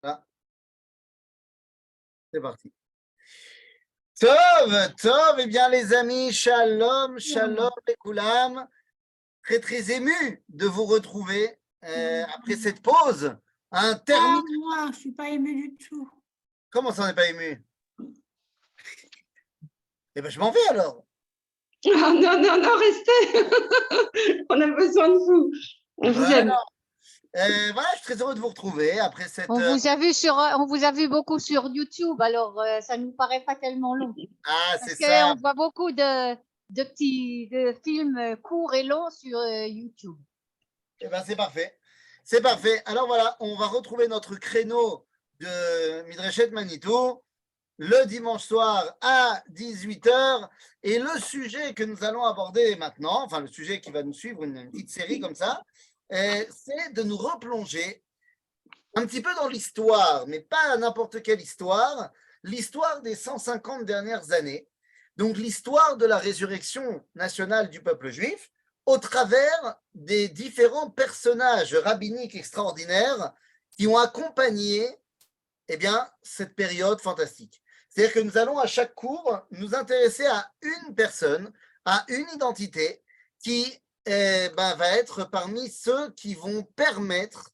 Là, c'est parti. Tov, Tov, eh bien les amis, shalom, shalom les koulam. Très très ému de vous retrouver après cette pause. Un terme. Moi, je ne suis pas émue du tout. Comment ça, on n'est pas ému? Eh bien, je m'en vais alors. Ah, non, non, non, restez. On a besoin de vous. On vous aime. Voilà, je suis très heureux de vous retrouver après cette. On vous a vu beaucoup sur YouTube, alors ça ne nous paraît pas tellement long. Ah, Parce c'est ça. qu'on voit beaucoup de films courts et longs sur YouTube. Eh bien, c'est parfait. C'est parfait. Alors voilà, on va retrouver notre créneau de Midreshet Manitou le dimanche soir à 18h. Et le sujet que nous allons aborder maintenant, enfin le sujet qui va nous suivre, une petite série comme ça, c'est de nous replonger un petit peu dans l'histoire, mais pas n'importe quelle histoire, l'histoire des 150 dernières années, donc l'histoire de la résurrection nationale du peuple juif, au travers des différents personnages rabbiniques extraordinaires qui ont accompagné cette période fantastique. C'est-à-dire que nous allons à chaque cours nous intéresser à une personne, à une identité qui va être parmi ceux qui vont permettre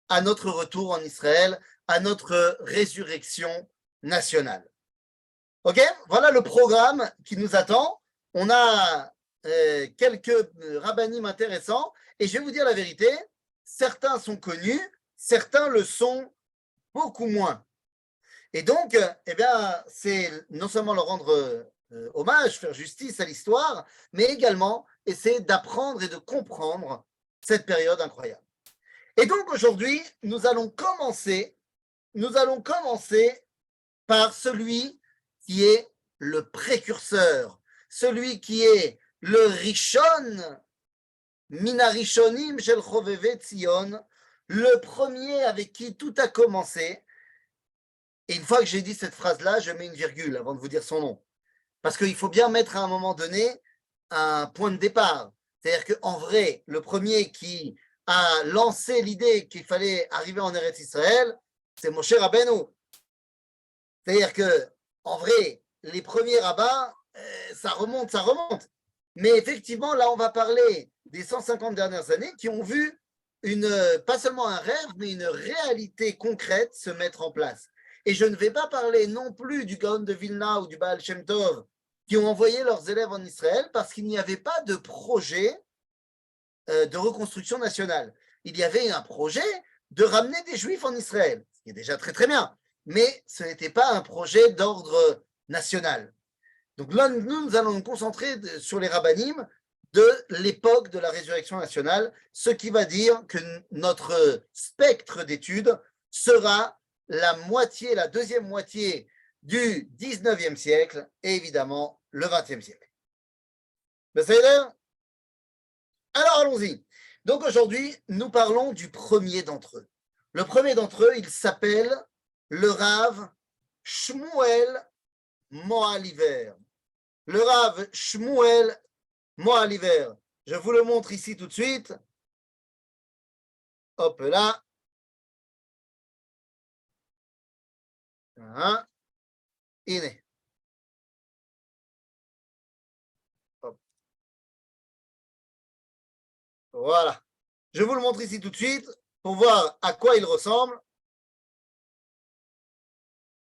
à notre retour en Israël, à notre résurrection nationale. Ok, voilà le programme qui nous attend. On a quelques rabbinim intéressants et je vais vous dire la vérité, certains sont connus, certains le sont beaucoup moins. Et donc, c'est non seulement leur rendre hommage, faire justice à l'histoire, mais également essayer d'apprendre et de comprendre cette période incroyable. Et donc aujourd'hui, nous allons commencer par celui qui est le précurseur, celui qui est le Rishon, Mina Rishonim Shel Choveve Tzion, le premier avec qui tout a commencé. Et une fois que j'ai dit cette phrase-là, je mets une virgule avant de vous dire son nom. Parce qu'il faut bien mettre à un moment donné un point de départ. C'est-à-dire qu'en vrai, le premier qui a lancé l'idée qu'il fallait arriver en Eretz Israël, c'est Moshe Rabbeinu. C'est-à-dire qu'en vrai, les premiers rabbins, ça remonte. Mais effectivement, là, on va parler des 150 dernières années qui ont vu pas seulement un rêve, mais une réalité concrète se mettre en place. Et je ne vais pas parler non plus du Gaon de Vilna ou du Baal Shem Tov qui ont envoyé leurs élèves en Israël parce qu'il n'y avait pas de projet de reconstruction nationale. Il y avait un projet de ramener des Juifs en Israël, ce qui est déjà très très bien, mais ce n'était pas un projet d'ordre national. Donc là, nous allons nous concentrer sur les rabbinim de l'époque de la résurrection nationale, ce qui va dire que notre spectre d'études sera la deuxième moitié du 19e siècle et évidemment le 20e siècle. Alors allons-y. Donc aujourd'hui, nous parlons du premier d'entre eux. Le premier d'entre eux, il s'appelle le Rav Shmuel Moaliver. Le Rav Shmuel Moaliver. Je vous le montre ici tout de suite. Hop là. Iné. Hop. Voilà. Je vous le montre ici tout de suite pour voir à quoi il ressemble.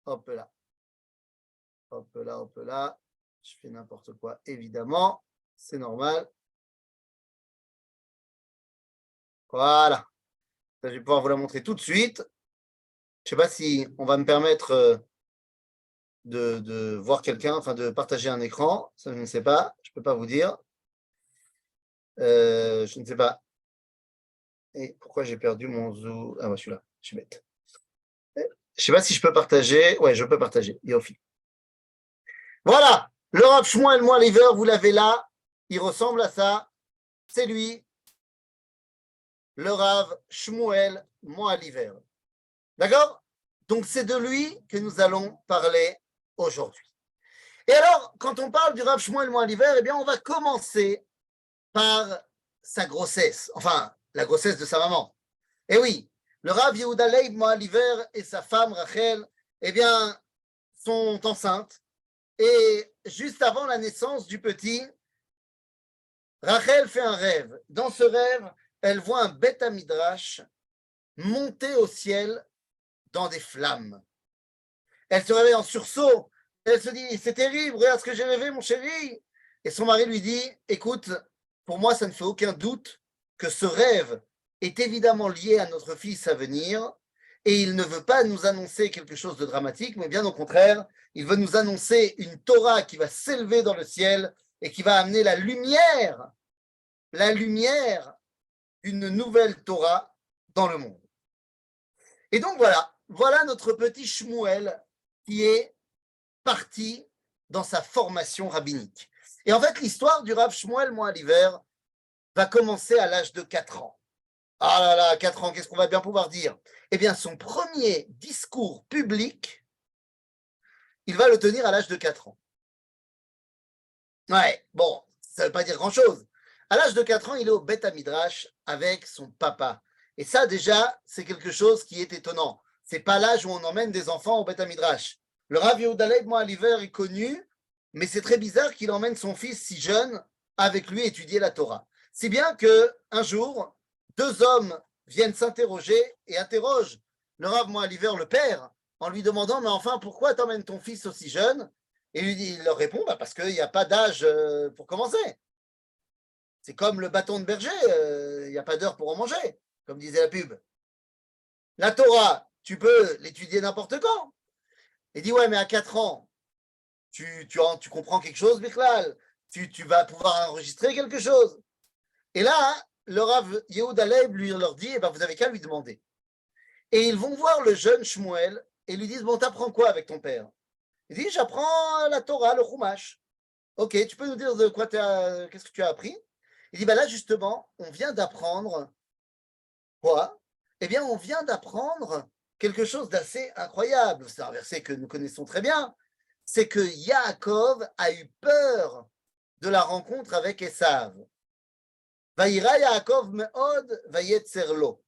Hop là. Hop là, hop là. Je fais n'importe quoi, évidemment. C'est normal. Voilà. Je vais pouvoir vous la montrer tout de suite. Je ne sais pas si on va me permettre de voir quelqu'un, enfin de partager un écran. Ça, je ne sais pas. Je ne peux pas vous dire. Je ne sais pas. Et pourquoi j'ai perdu mon zoom? Ah, moi, je suis là. Je suis bête. Je ne sais pas si je peux partager. Ouais, je peux partager. Yofi. Voilà. Le Rav Shmuel Moaliver, vous l'avez là. Il ressemble à ça. C'est lui. Le Rav Shmuel Moaliver. D'accord? Donc, c'est de lui que nous allons parler aujourd'hui. Et alors, quand on parle du Rav Shmuel Moaliver, eh bien, on va commencer par sa grossesse. Enfin, la grossesse de sa maman. Et oui, le Rav Yehuda Leib Moaliver et sa femme Rachel, eh bien, sont enceintes. Et juste avant la naissance du petit, Rachel fait un rêve. Dans ce rêve, elle voit un Beth Midrash monter au ciel dans des flammes. Elle se réveille en sursaut. Elle se dit, c'est terrible, regarde ce que j'ai rêvé, mon chéri. Et son mari lui dit, écoute, pour moi, ça ne fait aucun doute que ce rêve est évidemment lié à notre fils à venir, et il ne veut pas nous annoncer quelque chose de dramatique, mais bien au contraire, il veut nous annoncer une Torah qui va s'élever dans le ciel et qui va amener la lumière d'une nouvelle Torah dans le monde. Et donc voilà notre petit Shmuel qui est parti dans sa formation rabbinique. Et en fait, l'histoire du Rav Shmuel Moaliver va commencer à l'âge de 4 ans. Ah là là, 4 ans, qu'est-ce qu'on va bien pouvoir dire? Eh bien, son premier discours public, il va le tenir à l'âge de 4 ans. Ouais, bon, ça ne veut pas dire grand-chose. À l'âge de 4 ans, il est au Beth Midrash avec son papa. Et ça, déjà, c'est quelque chose qui est étonnant. Ce n'est pas l'âge où on emmène des enfants au Beth Midrash. Le Rav Yehuda Leib Moaliver est connu, mais c'est très bizarre qu'il emmène son fils si jeune avec lui étudier la Torah. Si bien qu'un jour, 2 hommes viennent s'interroger et interrogent le Rav Moaliver, le père, en lui demandant, mais enfin, pourquoi t'emmènes ton fils aussi jeune? Et il leur répond, parce qu'il n'y a pas d'âge pour commencer. C'est comme le bâton de berger, il n'y a pas d'heure pour en manger, comme disait la pub. La Torah, tu peux l'étudier n'importe quand. Il dit, ouais, mais à 4 ans, tu comprends quelque chose, Bichlal, tu vas pouvoir enregistrer quelque chose. Et là, le Rav Yehuda Leib leur dit, vous avez qu'à lui demander. Et ils vont voir le jeune Shmuel et lui disent, bon, t'apprends quoi avec ton père? Il dit, j'apprends la Torah, le Chumash. Ok, tu peux nous dire de quoi qu'est-ce que tu as appris? Il dit, là, justement, on vient d'apprendre quoi? Eh bien, on vient d'apprendre quelque chose d'assez incroyable. C'est un verset que nous connaissons très bien. C'est que Yaakov a eu peur de la rencontre avec Esav. Vaïra Yaakov me'od vayetzer lo.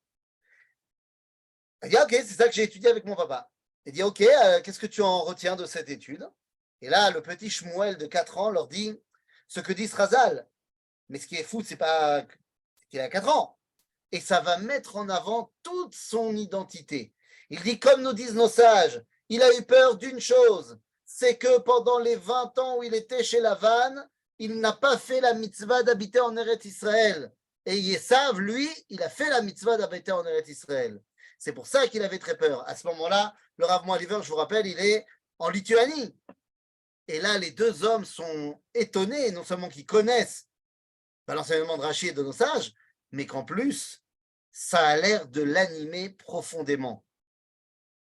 Il dit, ok, c'est ça que j'ai étudié avec mon papa. Il dit, ok, qu'est-ce que tu en retiens de cette étude? Et là, le petit Shmuel de 4 ans leur dit ce que dit Srazal. Mais ce qui est fou, c'est pas qu'il a 4 ans. Et ça va mettre en avant toute son identité. Il dit, comme nous disent nos sages, il a eu peur d'une chose, c'est que pendant les 20 ans où il était chez Lavan, il n'a pas fait la mitzvah d'habiter en Eretz Israël. Et Yesav, lui, il a fait la mitzvah d'habiter en Eretz Israël. C'est pour ça qu'il avait très peur. À ce moment-là, le Rav Moaliver, je vous rappelle, il est en Lituanie. Et là, les 2 hommes sont étonnés, non seulement qu'ils connaissent l'enseignement de Rachi et de nos sages, mais qu'en plus, ça a l'air de l'animer profondément.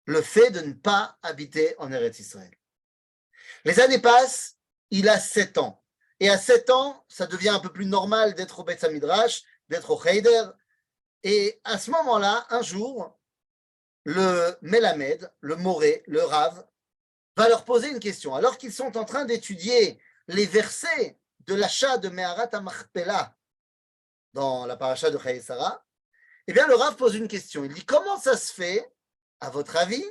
Le fait de ne pas habiter en Eretz Israël. Les années passent, il a 7 ans. Et à 7 ans, ça devient un peu plus normal d'être au Beth Midrash, d'être au Cheder. Et à ce moment-là, un jour, le Melamed, le Moré, le Rav, va leur poser une question. Alors qu'ils sont en train d'étudier les versets de l'achat de Meharat HaMachpelah dans la paracha de Chayei Sarah, eh bien, le Rav pose une question. Il dit, comment ça se fait, à votre avis,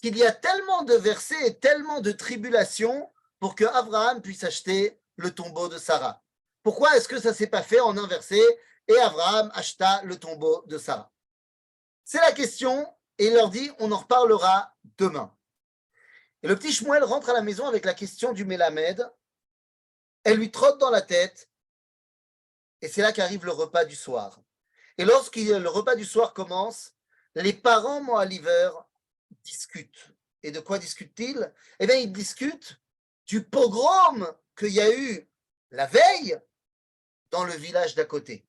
qu'il y a tellement de versets et tellement de tribulations pour que Abraham puisse acheter le tombeau de Sarah? Pourquoi est-ce que ça ne s'est pas fait en un verset et Abraham acheta le tombeau de Sarah? C'est la question et il leur dit, on en reparlera demain. Et le petit Shmuel rentre à la maison avec la question du Melamed. Elle lui trotte dans la tête et c'est là qu'arrive le repas du soir. Et lorsque le repas du soir commence, les parents Moaliver discutent. Et de quoi discutent-ils? Eh bien, ils discutent du pogrom qu'il y a eu la veille dans le village d'à côté.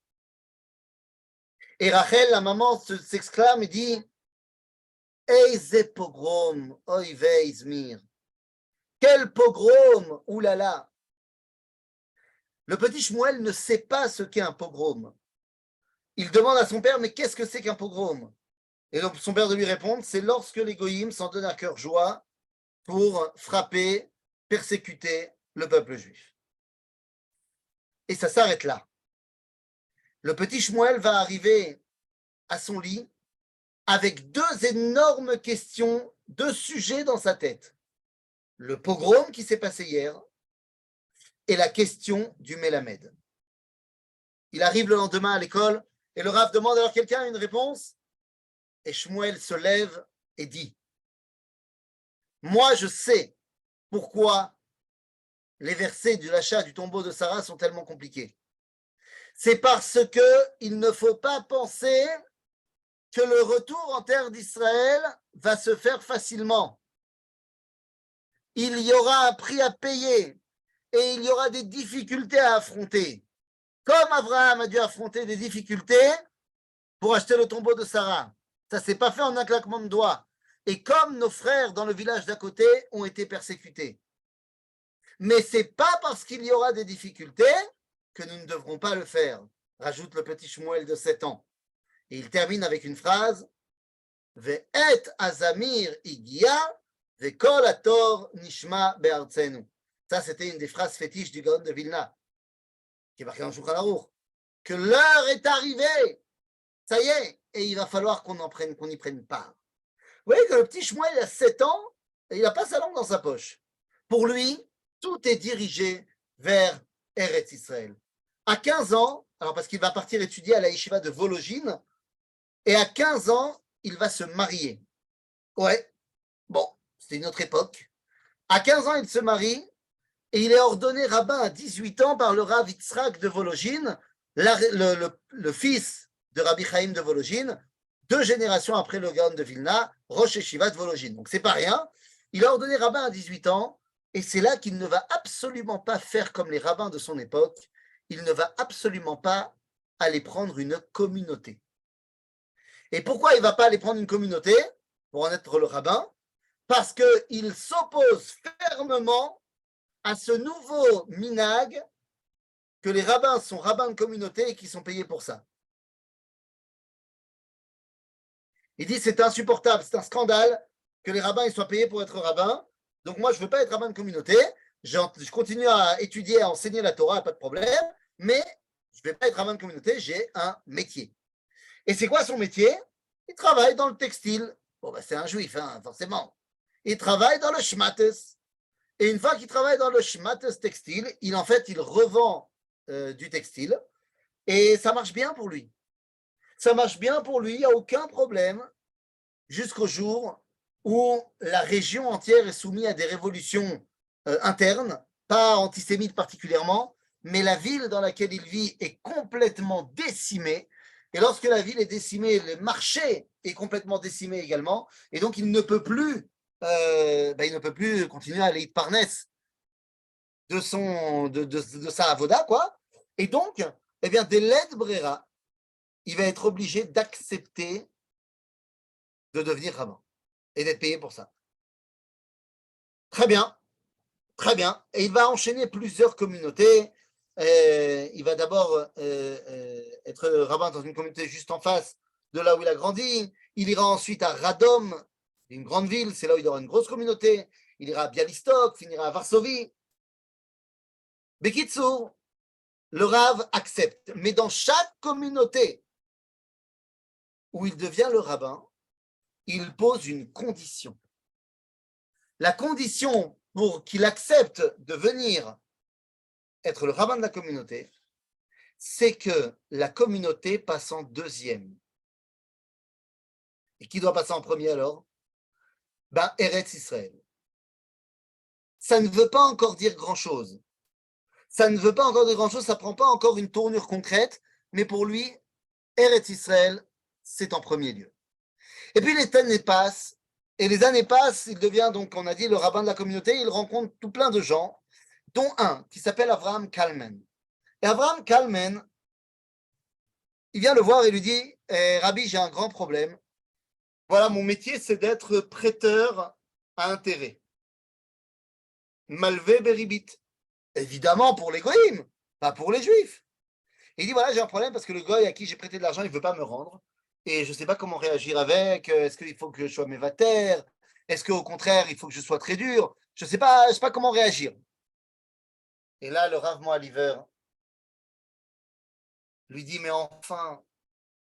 Et Rachel, la maman, s'exclame et dit « Eize pogrom, oy vey Izmir » Quel pogrom, oulala. Le petit Shmuel ne sait pas ce qu'est un pogrom. Il demande à son père, mais qu'est-ce que c'est qu'un pogrom? Et donc son père de lui répondre, c'est lorsque les goyim s'en donnent à cœur joie pour frapper, persécuter le peuple juif. Et ça s'arrête là. Le petit Shmuel va arriver à son lit avec deux énormes questions, deux sujets dans sa tête. Le pogrom qui s'est passé hier et la question du Mélamed. Il arrive le lendemain à l'école et le Rav demande alors quelqu'un a une réponse et Shmuel se lève et dit moi je sais pourquoi les versets de l'achat du tombeau de Sarah sont tellement compliqués. C'est parce qu'il ne faut pas penser que le retour en terre d'Israël va se faire facilement. Il y aura un prix à payer et il y aura des difficultés à affronter. Comme Abraham a dû affronter des difficultés pour acheter le tombeau de Sarah. Ça ne s'est pas fait en un claquement de doigts. Et comme nos frères dans le village d'à côté ont été persécutés. Mais ce n'est pas parce qu'il y aura des difficultés que nous ne devrons pas le faire, rajoute le petit Shmuel de 7 ans. Et il termine avec une phrase Ve'et azamir igia ve'kol hator nishma be'artzenu. Ça, c'était une des phrases fétiches du Gaon de Vilna, qui est marqué dans le Shulchan Aruch. Que l'heure est arrivée, ça y est, et il va falloir qu'on y prenne part. Vous voyez que le petit Shmuel, il a 7 ans, et il n'a pas sa langue dans sa poche. Pour lui, tout est dirigé vers Eretz Israël. À 15 ans, alors parce qu'il va partir étudier à la yeshiva de Vologine, et à 15 ans, il va se marier. Ouais, bon, c'était une autre époque. À 15 ans, il se marie, et il est ordonné rabbin à 18 ans par le Rav Yitzhak de Vologine, le fils de Rabbi Chaim de Vologine, 2 générations après le Gaon de Vilna, Rosh Yeshiva de Vologine. Donc c'est pas rien. Il est ordonné rabbin à 18 ans, et c'est là qu'il ne va absolument pas faire comme les rabbins de son époque. Il ne va absolument pas aller prendre une communauté. Et pourquoi il ne va pas aller prendre une communauté pour en être le rabbin? Parce qu'il s'oppose fermement à ce nouveau minag que les rabbins sont rabbins de communauté et qui sont payés pour ça. Il dit c'est insupportable, c'est un scandale que les rabbins ils soient payés pour être rabbins. Donc moi je ne veux pas être rabbin de communauté, je continue à étudier, à enseigner la Torah, pas de problème, mais je ne vais pas être rabbin de communauté, j'ai un métier. Et c'est quoi son métier? Il travaille dans le textile. Bon, ben, c'est un juif, hein, forcément. Il travaille dans le shmates. Et une fois qu'il travaille dans le shmates textile, il revend du textile. Et ça marche bien pour lui. Ça marche bien pour lui, il n'y a aucun problème, jusqu'au jour où la région entière est soumise à des révolutions internes, pas antisémites particulièrement, mais la ville dans laquelle il vit est complètement décimée. Et lorsque la ville est décimée, le marché est complètement décimé également. Et donc, il ne peut plus continuer à aller parnesse de sa avoda, quoi. Et donc, eh bien, dès l'aide Brera, il va être obligé d'accepter de devenir rabbin et d'être payé pour ça. Très bien, très bien. Et il va enchaîner plusieurs communautés. Il va d'abord être rabbin dans une communauté juste en face de là où il a grandi. Il ira ensuite à Radom, une grande ville, c'est là où il aura une grosse communauté. Il ira à Bialystok, finira à Varsovie. Bekitsour, le Rav accepte. Mais dans chaque communauté où il devient le rabbin, il pose une condition. La condition pour qu'il accepte de venir être le rabbin de la communauté, c'est que la communauté passe en deuxième. Et qui doit passer en premier alors? Eretz Israël. Ça ne veut pas encore dire grand-chose. Ça ne veut pas encore dire grand-chose, ça ne prend pas encore une tournure concrète, mais pour lui, Eretz Israël, c'est en premier lieu. Et puis les années passent, et les années passent, il devient donc, on a dit, le rabbin de la communauté, il rencontre tout plein de gens, dont un qui s'appelle Avraham Kalman. Et Avraham Kalman, il vient le voir et lui dit Rabbi, j'ai un grand problème. Voilà, mon métier, c'est d'être prêteur à intérêt. Malvé beribit. Évidemment pour les goïms, pas pour les juifs. Et il dit voilà, j'ai un problème parce que le goï à qui j'ai prêté de l'argent, il ne veut pas me rendre. Et je ne sais pas comment réagir avec. Est-ce qu'il faut que je sois mévataire? Est-ce qu'au contraire, il faut que je sois très dur? Je ne sais pas comment réagir. Et là, le Rav Moaliver lui dit mais enfin,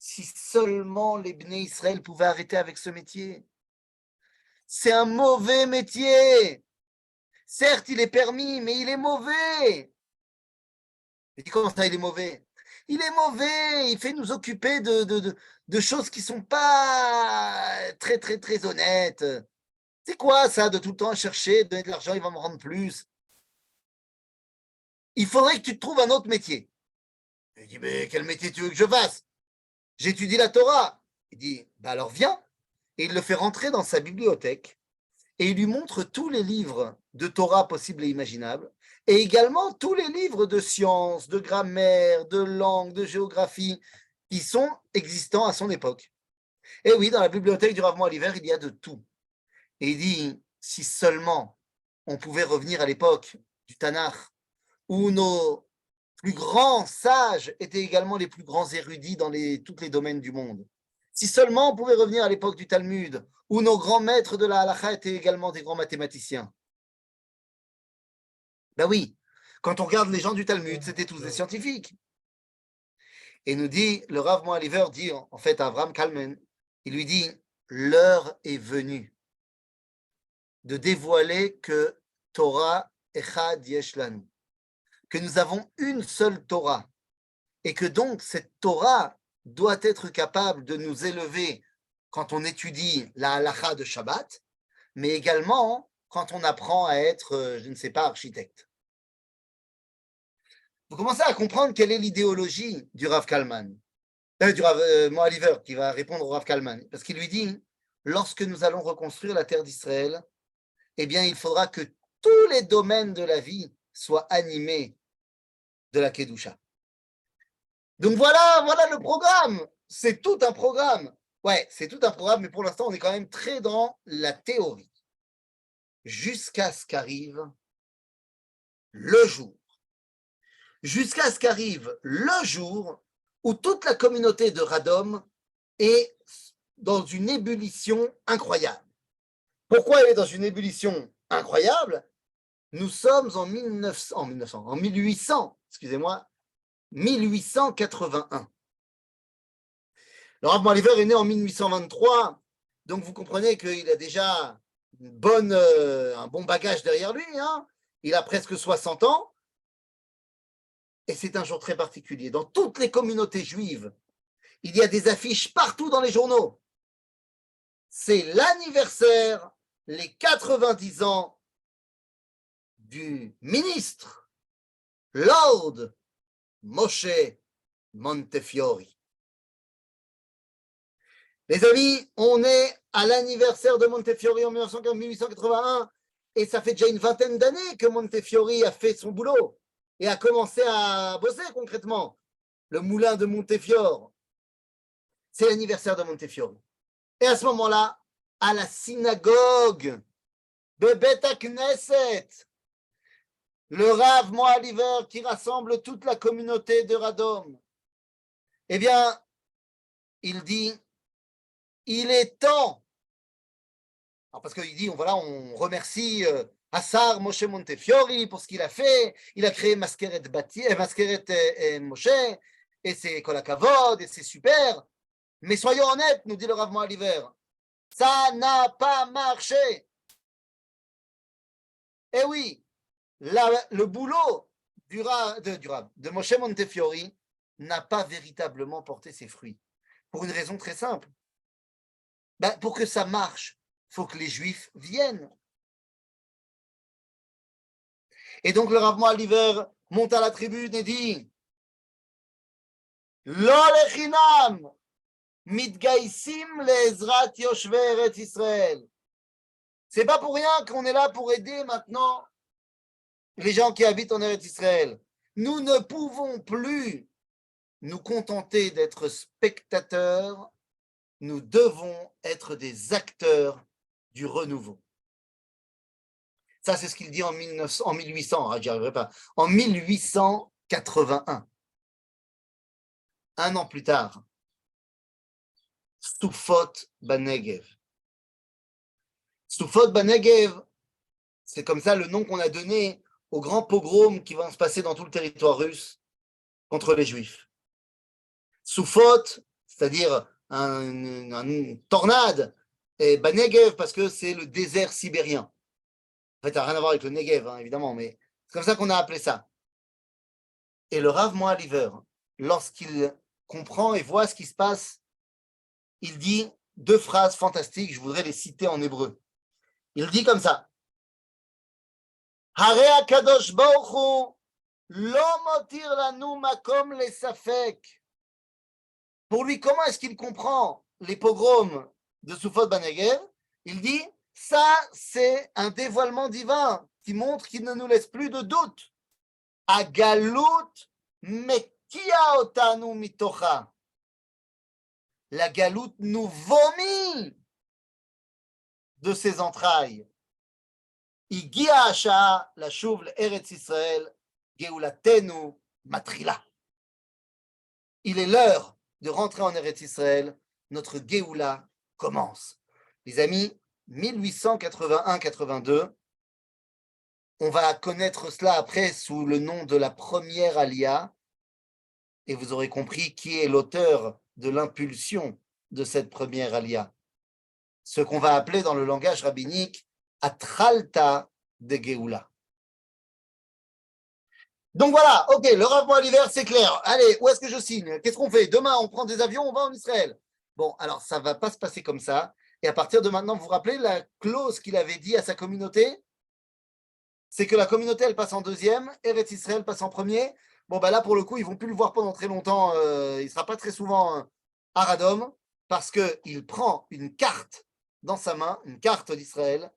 Si seulement les Bnei Israël pouvaient arrêter avec ce métier. C'est un mauvais métier. Certes, il est permis, mais il est mauvais. Et comment ça, il est mauvais? Il est mauvais, il fait nous occuper de choses qui ne sont pas très, très, très honnêtes. C'est quoi ça, de tout le temps chercher, donner de l'argent, il va me rendre plus? Il faudrait que tu te trouves un autre métier. Il dit, mais quel métier tu veux que je fasse? J'étudie la Torah. Il dit, bah alors viens. Et il le fait rentrer dans sa bibliothèque et il lui montre tous les livres de Torah possibles et imaginables et également tous les livres de sciences, de grammaire, de langue, de géographie qui sont existants à son époque. Et oui, dans la bibliothèque du Rav Moaliver, il y a de tout. Et il dit, si seulement on pouvait revenir à l'époque du Tanakh, où nos plus grands sages étaient également les plus grands érudits dans tous les domaines du monde. Si seulement on pouvait revenir à l'époque du Talmud, où nos grands maîtres de la halakha étaient également des grands mathématiciens. Ben oui, quand on regarde les gens du Talmud, c'était tous des scientifiques. Et nous dit, le Rav Moaliver dit en fait à Avraham Kalman, il lui dit, l'heure est venue de dévoiler que Torah echad yesh lanu, que nous avons une seule Torah, et que donc cette Torah doit être capable de nous élever quand on étudie la halakha de Shabbat, mais également quand on apprend à être, je ne sais pas, architecte. Vous commencez à comprendre quelle est l'idéologie du Rav Kalman, du Rav Moaliver, qui va répondre au Rav Kalman, parce qu'il lui dit, lorsque nous allons reconstruire la terre d'Israël, eh bien, il faudra que tous les domaines de la vie soient animés de la Kedusha. Donc voilà le programme. C'est tout un programme. Ouais, c'est tout un programme, mais pour l'instant, on est quand même très dans la théorie. Jusqu'à ce qu'arrive le jour. Jusqu'à ce qu'arrive le jour où toute la communauté de Radom est dans une ébullition incroyable. Pourquoi elle est dans une ébullition incroyable? Nous sommes en 1800, excusez-moi, 1881. Le Rav Moaliver est né en 1823, donc vous comprenez qu'il a déjà un bon bagage derrière lui. Hein. Il a presque 60 ans. Et c'est un jour très particulier. Dans toutes les communautés juives, il y a des affiches partout dans les journaux. C'est l'anniversaire, les 90 ans du ministre Lord Moshe Montefiore. Les amis, on est à l'anniversaire de Montefiore en 1881 et ça fait déjà une vingtaine d'années que Montefiore a fait son boulot et a commencé à bosser concrètement. Le moulin de Montefiore, c'est l'anniversaire de Montefiore. Et à ce moment-là, à la synagogue de Bet Knesset, le Rav Moaliver qui rassemble toute la communauté de Radom, eh bien, il dit, il est temps. Alors parce qu'il dit, voilà, on remercie Assar Moshe Montefiore pour ce qu'il a fait. Il a créé Maskeret Moshe, et c'est Kol HaKavod, et c'est super. Mais soyons honnêtes, nous dit le Rav Moaliver, ça n'a pas marché. Eh oui, le boulot de Moshe Montefiore n'a pas véritablement porté ses fruits. Pour une raison très simple. Pour que ça marche, il faut que les Juifs viennent. Et donc le Rav Moaliver monte à la tribune et dit Lo lechinam mitgaïsim le'ezrat yoshvei Eretz Israël. C'est pas pour rien qu'on est là pour aider maintenant les gens qui habitent en Eretz Israël. Nous ne pouvons plus nous contenter d'être spectateurs, nous devons être des acteurs du renouveau. Ça, c'est ce qu'il dit en 1800, j'y arriverai pas, en 1881. Un an plus tard, Soufot Banegev. Soufot Banegev, c'est comme ça le nom qu'on a donné au grand pogrom qui va se passer dans tout le territoire russe contre les Juifs. Soufot, c'est c'est-à-dire une tornade, et Negev, parce que c'est le désert sibérien. En fait, ça n'a rien à voir avec le Negev, hein, évidemment, mais c'est comme ça qu'on a appelé ça. Et le Rav Moaliver, lorsqu'il comprend et voit ce qui se passe, il dit deux phrases fantastiques, je voudrais les citer en hébreu. Il dit comme ça. Hare HaKadosh Baruch Hu lo motir lanu makom lesafek. Pour lui, comment est-ce qu'il comprend les pogroms de Soufot Banegev? Il dit, ça, c'est un dévoilement divin qui montre qu'il ne nous laisse plus de doute. Agalut mekia otanu mitocha. La galoute nous vomit de ses entrailles. Igia Hasha, la chouv Eretz Israël, Geulatenu Matrila. Il est l'heure de rentrer en Eretz Israël. Notre Geoula commence. Les amis, 1881-82, on va connaître cela après sous le nom de la première Aliyah, et vous aurez compris qui est l'auteur de l'impulsion de cette première Aliyah. Ce qu'on va appeler dans le langage rabbinique Atralta de Geoula. Donc voilà, ok, le Rav Moaliver, c'est clair. Allez, où est-ce que je signe? Qu'est-ce qu'on fait? Demain, on prend des avions, on va en Israël. Bon, alors ça ne va pas se passer comme ça. Et à partir de maintenant, vous vous rappelez la clause qu'il avait dit à sa communauté? C'est que la communauté, elle passe en deuxième, Eretz Israël passe en premier. Bon, ben là, pour le coup, ils ne vont plus le voir pendant très longtemps. Il ne sera pas très souvent à Radom, parce qu'il prend une carte dans sa main, une carte d'Israël,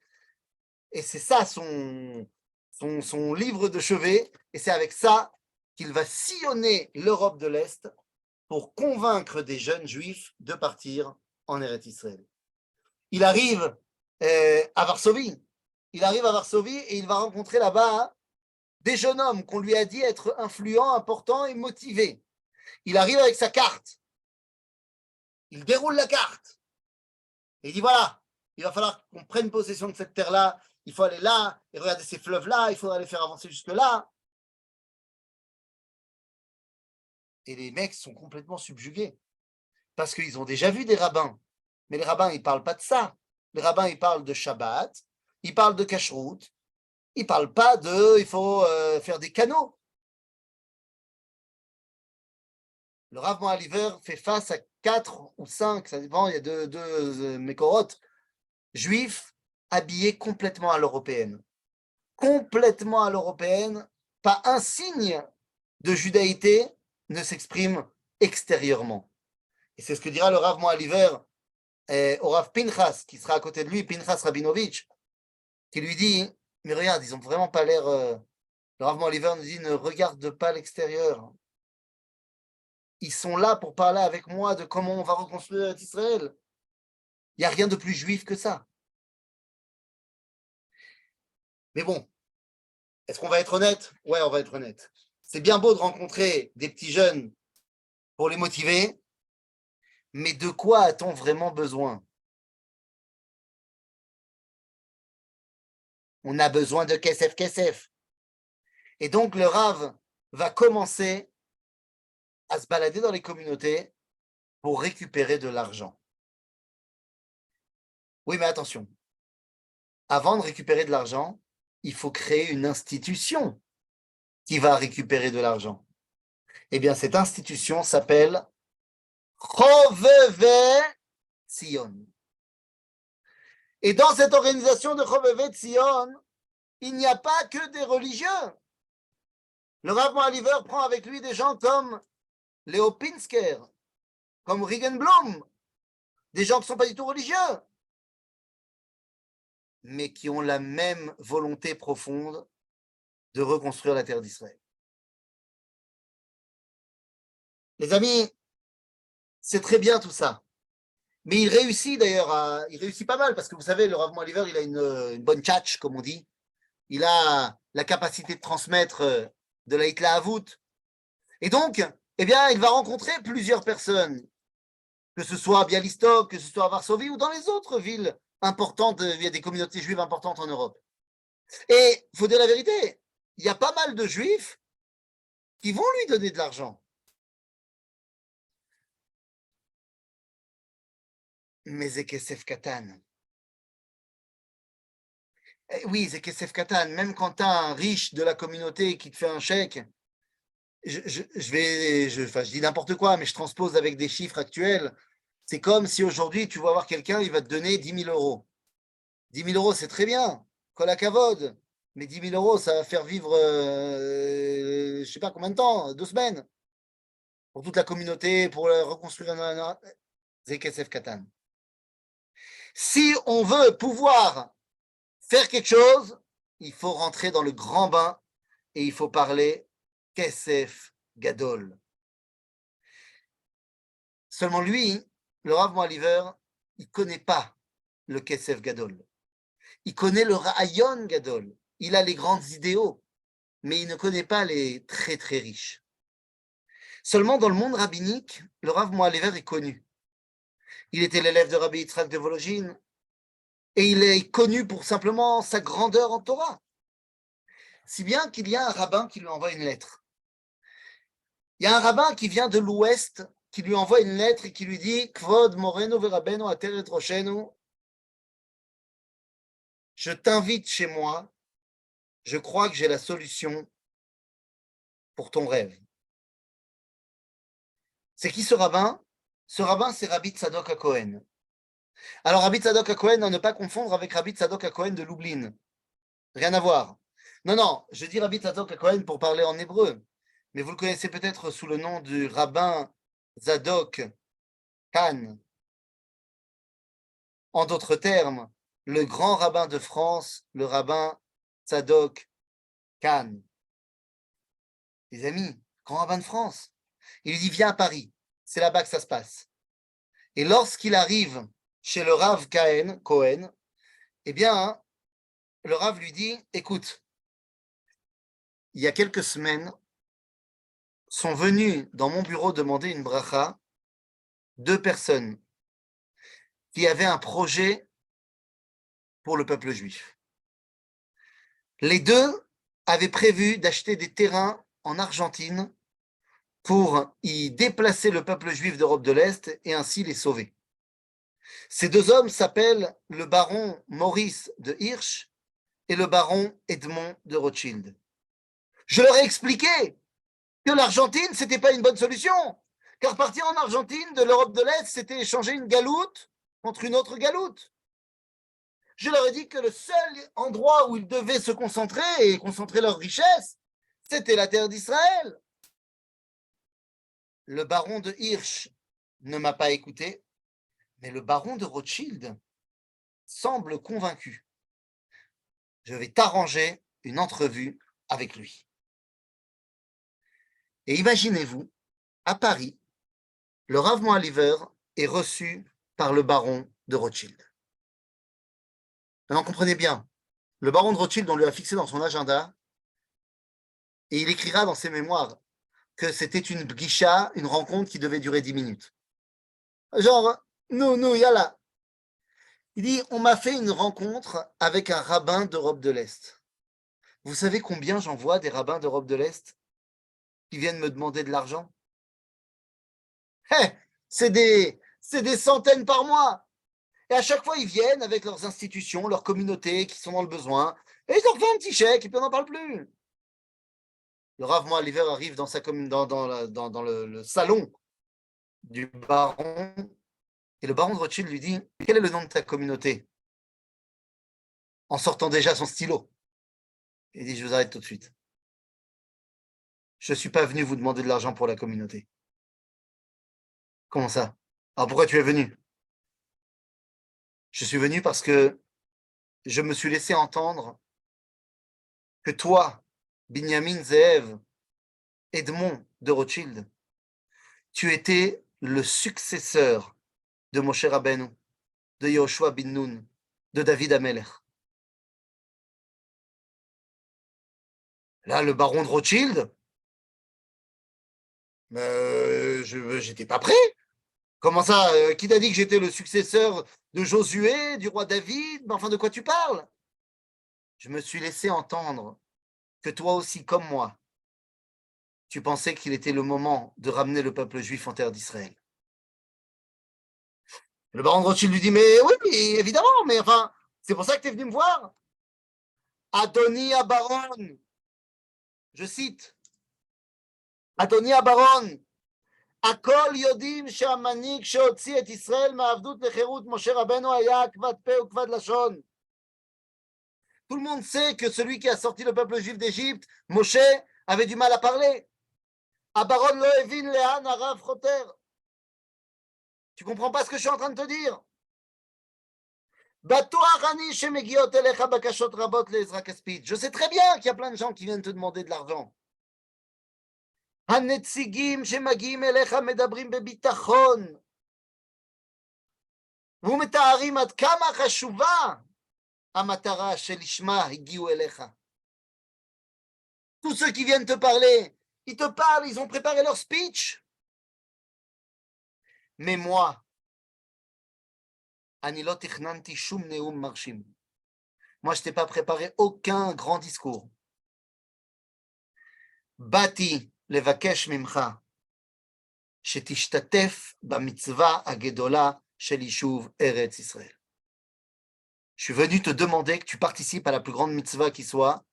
et c'est ça son livre de chevet, et c'est avec ça qu'il va sillonner l'Europe de l'Est pour convaincre des jeunes juifs de partir en Eretz Israël. Il arrive à Varsovie. Il arrive à Varsovie et il va rencontrer là-bas des jeunes hommes qu'on lui a dit être influents, importants et motivés. Il arrive avec sa carte. Il déroule la carte. Et il dit voilà, il va falloir qu'on prenne possession de cette terre-là. Il faut aller là et regarder ces fleuves-là. Il faudra les faire avancer jusque-là. Et les mecs sont complètement subjugués parce qu'ils ont déjà vu des rabbins. Mais les rabbins, ils ne parlent pas de ça. Les rabbins, ils parlent de Shabbat, ils parlent de Kashrut, ils ne parlent pas de il faut faire des canaux. Le Rav Moaliver fait face à 4 ou 5, ça dépend, il y a deux mécorotes, juifs habillés complètement à l'européenne. Complètement à l'européenne, pas un signe de judaïté ne s'exprime extérieurement. Et c'est ce que dira le Rav Moaliver au Rav Pinchas, qui sera à côté de lui, Pinchas Rabinovitch, qui lui dit, mais regarde, ils n'ont vraiment pas l'air... Le Rav Moaliver nous dit, ne regarde pas l'extérieur. Ils sont là pour parler avec moi de comment on va reconstruire Israël. Il n'y a rien de plus juif que ça. Mais bon, est-ce qu'on va être honnête? Ouais, on va être honnête. C'est bien beau de rencontrer des petits jeunes pour les motiver, mais de quoi a-t-on vraiment besoin? On a besoin de kesef. Et donc le Rav va commencer à se balader dans les communautés pour récupérer de l'argent. Oui, mais attention, avant de récupérer de l'argent, il faut créer une institution qui va récupérer de l'argent. Eh bien, cette institution s'appelle Choveve Tzion. Et dans cette organisation de Choveve Tzion, il n'y a pas que des religieux. Le Rav Moaliver prend avec lui des gens comme Léo Pinsker, comme Regenblum, des gens qui ne sont pas du tout religieux, mais qui ont la même volonté profonde de reconstruire la terre d'Israël. Les amis, c'est très bien tout ça. Mais il réussit d'ailleurs, il réussit pas mal, parce que vous savez, le Rav Moaliver, il a une bonne tchatch, comme on dit. Il a la capacité de transmettre de la Hitlahavut. Et donc, eh bien, il va rencontrer plusieurs personnes, que ce soit à Bialystok, que ce soit à Varsovie ou dans les autres villes importantes, il y a des communautés juives importantes en Europe. Et il faut dire la vérité, il y a pas mal de juifs qui vont lui donner de l'argent. Mais c'est Kesef Katan. Oui, c'est Kesef Katan. Même quand tu as un riche de la communauté qui te fait un chèque, je dis n'importe quoi, mais je transpose avec des chiffres actuels. C'est comme si aujourd'hui, tu vas voir quelqu'un, il va te donner 10 000 euros. 10 000 euros, c'est très bien. Kol hakavod. Mais 10 000 euros, ça va faire vivre, je ne sais pas combien de temps, 2 semaines. Pour toute la communauté, pour reconstruire un Zekesef Katan. Si on veut pouvoir faire quelque chose, il faut rentrer dans le grand bain et il faut parler Kesef Gadol. Seulement lui, le Rav Moaliver, il ne connaît pas le Kesef Gadol. Il connaît le Ra'ayon Gadol. Il a les grands idéaux, mais il ne connaît pas les très très riches. Seulement dans le monde rabbinique, le Rav Moaliver est connu. Il était l'élève de Rabbi Yitzhak de Volojine et il est connu pour simplement sa grandeur en Torah. Si bien qu'il y a un rabbin qui lui envoie une lettre. Il y a un rabbin qui vient de l'Ouest qui lui envoie une lettre et qui lui dit Kvod Moreno Verabeno Ateret Roshenu, je t'invite chez moi, je crois que j'ai la solution pour ton rêve. C'est qui ce rabbin? Ce rabbin, c'est Rabbi Tzadok HaKohen. Alors, Rabbi Tzadok HaKohen, à ne pas confondre avec Rabbi Tzadok HaKohen de Lublin. Rien à voir. Non, je dis Rabbi Tzadok HaKohen pour parler en hébreu, mais vous le connaissez peut-être sous le nom du rabbin Zadok Khan. En d'autres termes, le grand rabbin de France, le rabbin Tzadok Khan. Les amis, grand rabbin de France. Il lui dit, viens à Paris, c'est là-bas que ça se passe. Et lorsqu'il arrive chez le Rav Cohen, eh bien, le Rav lui dit, écoute, il y a quelques semaines, sont venus dans mon bureau demander une bracha 2 personnes qui avaient un projet pour le peuple juif. Les 2 avaient prévu d'acheter des terrains en Argentine pour y déplacer le peuple juif d'Europe de l'Est et ainsi les sauver. Ces 2 hommes s'appellent le baron Maurice de Hirsch et le baron Edmond de Rothschild. Je leur ai expliqué que l'Argentine, ce n'était pas une bonne solution, car partir en Argentine de l'Europe de l'Est, c'était échanger une galoute contre une autre galoute. Je leur ai dit que le seul endroit où ils devaient se concentrer et concentrer leur richesse, c'était la terre d'Israël. Le baron de Hirsch ne m'a pas écouté, mais le baron de Rothschild semble convaincu. Je vais t'arranger une entrevue avec lui. Et imaginez-vous, à Paris, le Rav Moaliver est reçu par le baron de Rothschild. Maintenant, comprenez bien, le baron de Rothschild, on lui a fixé dans son agenda, et il écrira dans ses mémoires que c'était une bgisha, une rencontre qui devait durer 10 minutes. Genre, yalla. Il dit, on m'a fait une rencontre avec un rabbin d'Europe de l'Est. Vous savez combien j'en vois des rabbins d'Europe de l'Est qui viennent me demander de l'argent? C'est des centaines par mois. Et à chaque fois, ils viennent avec leurs institutions, leurs communautés qui sont dans le besoin, et ils leur font un petit chèque, et puis on n'en parle plus. Le Rav Moaliver arrive dans le salon du baron, et le baron de Rothschild lui dit, quel est le nom de ta communauté? En sortant déjà son stylo. Il dit, je vous arrête tout de suite. Je ne suis pas venu vous demander de l'argent pour la communauté. Comment ça? Alors pourquoi tu es venu? Je suis venu parce que je me suis laissé entendre que toi, Binyamin Zeev, Edmond de Rothschild, tu étais le successeur de Moshe Rabbeinu, de Yehoshua bin Nun, de David Amelech. Là, le baron de Rothschild, j'étais pas prêt. Comment ça? Qui t'a dit que j'étais le successeur de Josué, du roi David? Mais enfin, de quoi tu parles? Je me suis laissé entendre que toi aussi, comme moi, tu pensais qu'il était le moment de ramener le peuple juif en terre d'Israël. Le baron de Rothschild lui dit, mais oui, évidemment, mais enfin, c'est pour ça que tu es venu me voir. Adoni Baron, je cite, Adoni Baron, הכל יודעים שהמנהיג שהוציא את ישראל מעבדות לחירות, משה רבנו היה כבד פה וכבד לשון. Tout le monde sait que celui qui a sorti le peuple juif d'Égypte, Moshe, avait du mal à parler. Abaron lo evin lehan harav choter. Tu comprends pas ce que je suis en train de te dire? Je sais très bien qu'il y a plein de gens qui viennent te demander de l'argent. הנציגים שמגיעים אליך מדברים בביטחון ומתארים עד כמה חשובה המטרה שלשמה הגיעו אליך. Tous ceux qui viennent te parler, ils te parlent, ils ont préparé leur speech. Mais moi, אני לא תכננתי שום נאום מרשים. Moi, je t'ai pas préparé aucun grand discours. באתי לבקש ממך שתשתתף במצווה הגדולה של יישוב ארץ ישראל. Je suis venu te demander que tu participes à la plus grande mitzvah qui soit,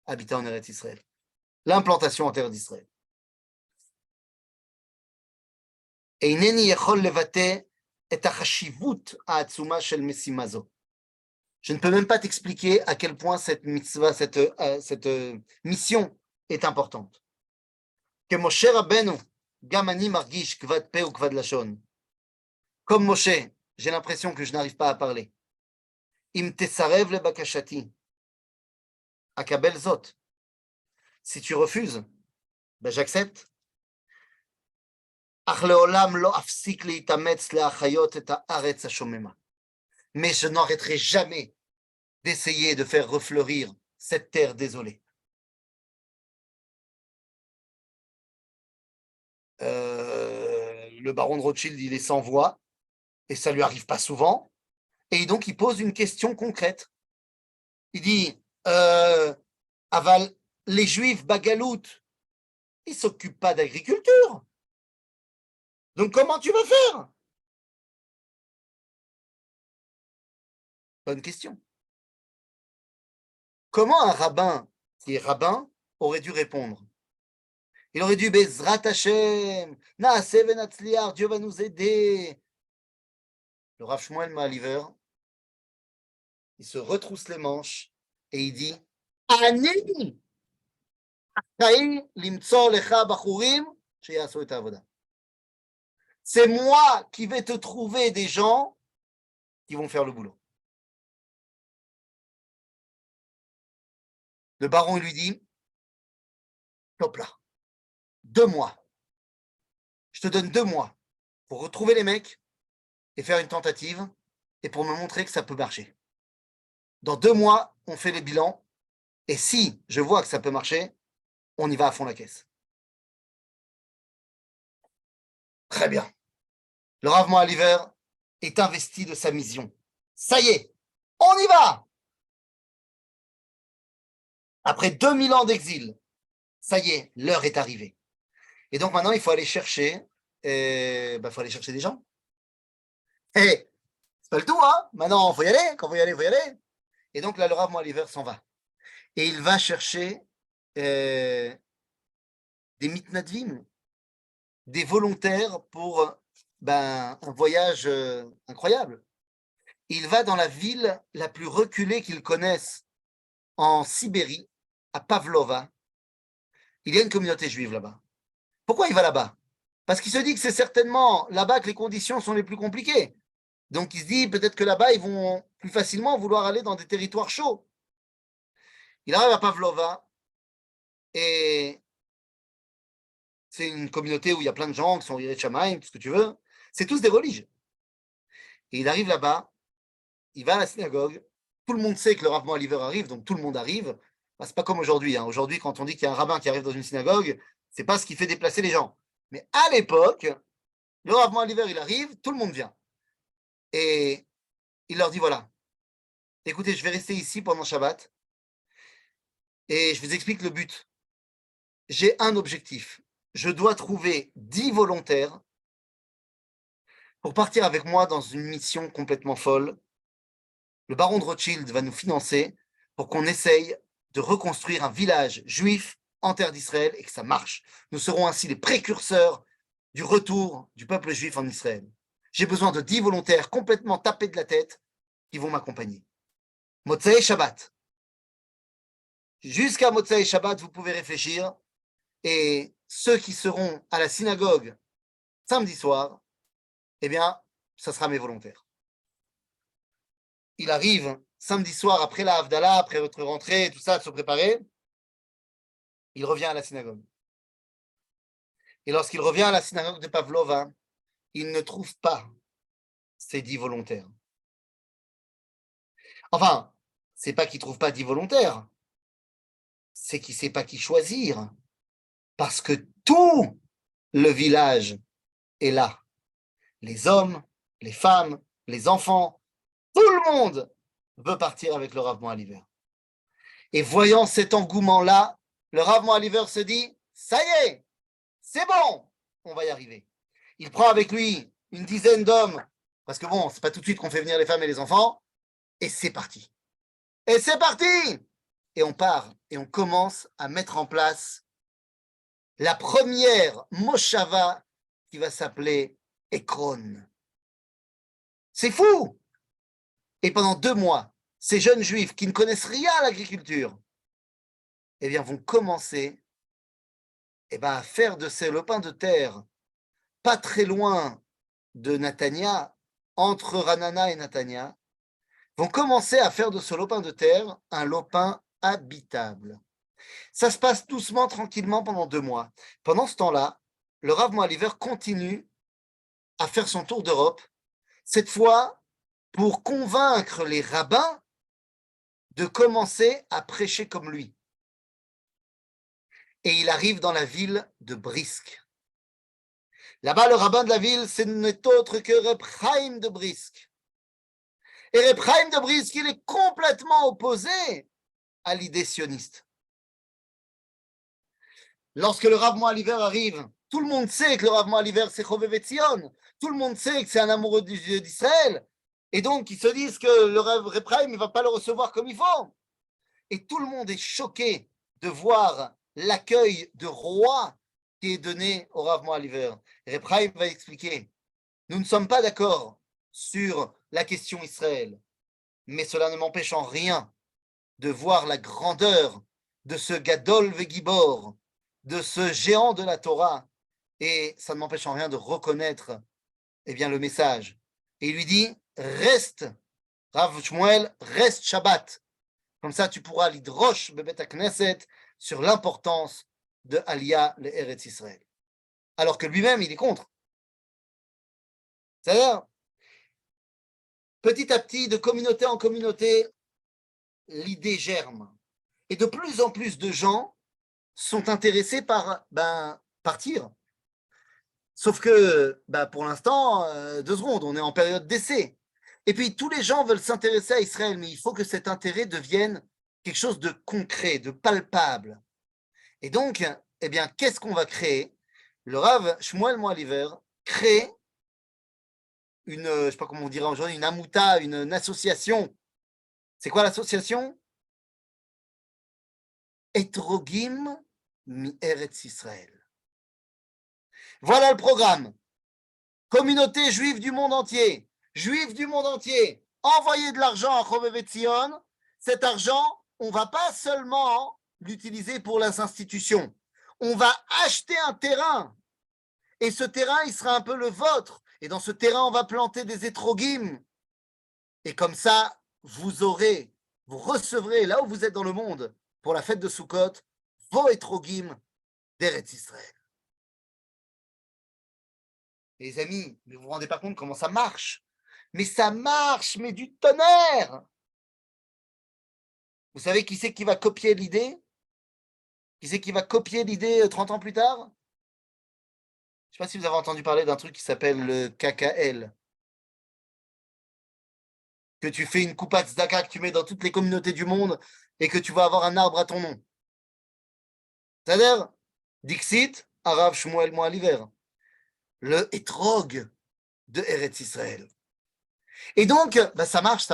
habiter en Eretz Israël. L'implantation en terre d'Israël. אינני יכול לבטא את החשיבות העצומה של משימה זו. Je ne peux même pas t'expliquer à quel point cette mitzvah, cette mission est importante. כמשה רבנו, גם אני מרגיש כבד פה וכבד לשון. Comme Moshe, j'ai l'impression que je n'arrive pas à parler. אם תסרב לבקשתי, אקבל זאת. Si tu refuses, ben j'accepte. אך לעולם לא אפסיק להתאמץ להחיות את הארץ השוממה. Mais je n'arrêterai jamais d'essayer de faire refleurir cette terre désolée. Le baron de Rothschild, il est sans voix, et ça lui arrive pas souvent, et donc il pose une question concrète. Il dit, aval, les juifs bagalout, ils s'occupent pas d'agriculture. Donc comment tu vas faire? Bonne question. Comment un rabbin qui est rabbin aurait dû répondre? Il aurait dû Bezrat Hashem, Naaseh venatzliar, Dieu va nous aider. Le Rav Shmuel Ma'aliver, il se retrousse les manches et il dit Ani achai limtso lecha bachurim sheyasu et avoda. C'est moi qui vais te trouver des gens qui vont faire le boulot. Le baron lui dit top là, 2 mois. Je te donne 2 mois pour retrouver les mecs et faire une tentative et pour me montrer que ça peut marcher. Dans 2 mois, on fait les bilans et si je vois que ça peut marcher, on y va à fond la caisse. Très bien. Le Rav Ma'aliver est investi de sa mission. Ça y est, on y va! Après 2000 ans d'exil, ça y est, l'heure est arrivée. Et donc maintenant, il faut aller chercher, faut aller chercher des gens. Et c'est pas le tout, hein? Maintenant, il faut y aller. Quand il faut y aller, il faut y aller. Et donc là, le Rav Ma'aliver s'en va. Et il va chercher des mitnadvim, des volontaires pour un voyage incroyable. Il va dans la ville la plus reculée qu'ils connaissent en Sibérie, à Pavlova. Il y a une communauté juive là-bas. Pourquoi il va là-bas? Parce qu'il se dit que c'est certainement là-bas que les conditions sont les plus compliquées. Donc il se dit peut-être que là-bas, ils vont plus facilement vouloir aller dans des territoires chauds. Il arrive à Pavlova et c'est une communauté où il y a plein de gens qui sont Yirei Shamayim, tout ce que tu veux. C'est tous des religieux. Et il arrive là-bas, il va à la synagogue, tout le monde sait que le Rav Ma'aliver arrive, donc tout le monde arrive. C'est pas comme aujourd'hui. Hein. Aujourd'hui, quand on dit qu'il y a un rabbin qui arrive dans une synagogue, c'est pas ce qui fait déplacer les gens. Mais à l'époque, le Rav Ma'aliver, il arrive, tout le monde vient. Et il leur dit, voilà, écoutez, je vais rester ici pendant Shabbat et je vous explique le but. J'ai un objectif. Je dois trouver 10 volontaires pour partir avec moi dans une mission complètement folle. Le baron de Rothschild va nous financer pour qu'on essaye de reconstruire un village juif en terre d'Israël et que ça marche. Nous serons ainsi les précurseurs du retour du peuple juif en Israël. J'ai besoin de 10 volontaires complètement tapés de la tête qui vont m'accompagner. Motsei Shabbat. Jusqu'à Motsei Shabbat, vous pouvez réfléchir. Et ceux qui seront à la synagogue samedi soir, eh bien, ça sera mes volontaires. Il arrive samedi soir après la Havdalah, après votre rentrée, tout ça, de se préparer. Il revient à la synagogue. Et lorsqu'il revient à la synagogue de Pavlova, il ne trouve pas ces 10 volontaires. Enfin, c'est pas qu'il ne trouve pas 10 volontaires, c'est qu'il ne sait pas qui choisir. Parce que tout le village est là. Les hommes, les femmes, les enfants, tout le monde veut partir avec le Rav Moaliver. Et voyant cet engouement-là, le Rav Moaliver se dit, ça y est, c'est bon, on va y arriver. Il prend avec lui une dizaine d'hommes, parce que bon, c'est pas tout de suite qu'on fait venir les femmes et les enfants, et c'est parti. Et c'est parti! Et on part, et on commence à mettre en place la première moshava qui va s'appeler Ekron. C'est fou! Et pendant 2 mois, ces jeunes juifs qui ne connaissent rien à l'agriculture, eh bien, vont commencer à faire de ces lopins de terre, pas très loin de Natania, entre Ranana et Natania, vont commencer à faire de ce lopin de terre un lopin habitable. Ça se passe doucement, tranquillement pendant 2 mois. Pendant ce temps-là, le Rav Moaliver continue à faire son tour d'Europe, cette fois pour convaincre les rabbins de commencer à prêcher comme lui. Et il arrive dans la ville de Brisk. Là-bas, le rabbin de la ville, ce n'est autre que Reb Chaim de Brisk. Et Reb Chaim de Brisk, il est complètement opposé à l'idée sioniste. Lorsque le Rav Moaliver arrive, tout le monde sait que le Rav Moaliver, c'est Chovev Etzion. Tout le monde sait que c'est un amoureux d'Israël. Et donc, ils se disent que le Reb Chaim ne va pas le recevoir comme il faut. Et tout le monde est choqué de voir l'accueil de roi qui est donné au Rav Moaliver. Reb Chaim va expliquer, nous ne sommes pas d'accord sur la question Israël, mais cela ne m'empêche en rien de voir la grandeur de ce Gadol Vegibor, de ce géant de la Torah, et ça ne m'empêche en rien de reconnaître le message. Et il lui dit, reste, Rav Shmuel, reste Shabbat. Comme ça, tu pourras l'idrosh bebet Knesset sur l'importance de Aliyah le Eretz Israël. Alors que lui-même, il est contre. C'est-à-dire, petit à petit, de communauté en communauté, l'idée germe. Et de plus en plus de gens sont intéressés par partir. Sauf que, pour l'instant, 2 secondes, on est en période d'essai. Et puis, tous les gens veulent s'intéresser à Israël, mais il faut que cet intérêt devienne quelque chose de concret, de palpable. Et donc, qu'est-ce qu'on va créer? Le Rav Shmuel Moaliver crée une, je ne sais pas comment on dirait aujourd'hui, une amouta, une association. C'est quoi l'association? Etrogim mi Eretz Israël. Voilà le programme. Communauté juive du monde entier, juifs du monde entier, envoyez de l'argent à Chovev Etzion. Cet argent, on ne va pas seulement l'utiliser pour les institutions. On va acheter un terrain. Et ce terrain, il sera un peu le vôtre. Et dans ce terrain, on va planter des étrogim. Et comme ça, vous recevrez, là où vous êtes dans le monde, pour la fête de Sukkot, vos étrogim d'Eretz Israël. Les amis, mais vous ne vous rendez pas compte comment ça marche. Mais ça marche, mais du tonnerre. Vous savez qui c'est qui va copier l'idée? Qui c'est qui va copier l'idée 30 ans plus tard? Je ne sais pas si vous avez entendu parler d'un truc qui s'appelle le KKL. Que tu fais une coupa tzedaka que tu mets dans toutes les communautés du monde et que tu vas avoir un arbre à ton nom. C'est-à-dire, Dixit, Arav Shmuel Moaliver. Le hétrog de Eretz Israël. Et donc, ça marche.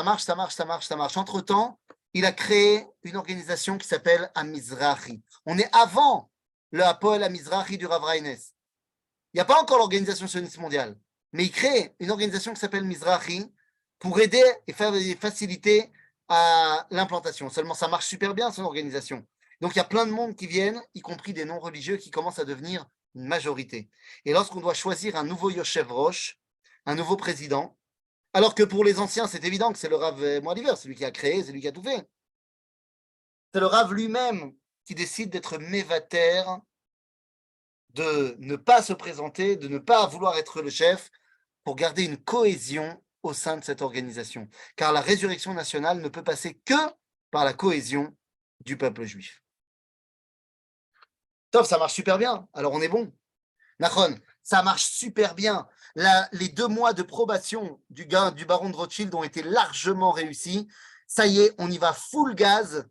Entre-temps, il a créé une organisation qui s'appelle Amizrahi. On est avant le Hapoel Amizrahi du Rav Reines. Il n'y a pas encore l'organisation sioniste mondiale, mais il crée une organisation qui s'appelle Mizrahi pour aider et faciliter à l'implantation. Seulement, ça marche super bien, son organisation. Donc, il y a plein de monde qui viennent, y compris des non-religieux, qui commencent à devenir une majorité. Et lorsqu'on doit choisir un nouveau Yoshev Rosh, un nouveau président, alors que pour les anciens, c'est évident que c'est le Rav Moaliver, c'est lui qui a créé, c'est lui qui a tout fait. C'est le Rav lui-même qui décide d'être mévater, de ne pas se présenter, de ne pas vouloir être le chef, pour garder une cohésion au sein de cette organisation. Car la résurrection nationale ne peut passer que par la cohésion du peuple juif. Top, ça marche super bien, alors on est bon. Nachon, ça marche super bien. Les 2 mois de probation du baron de Rothschild ont été largement réussis. Ça y est, on y va full gaz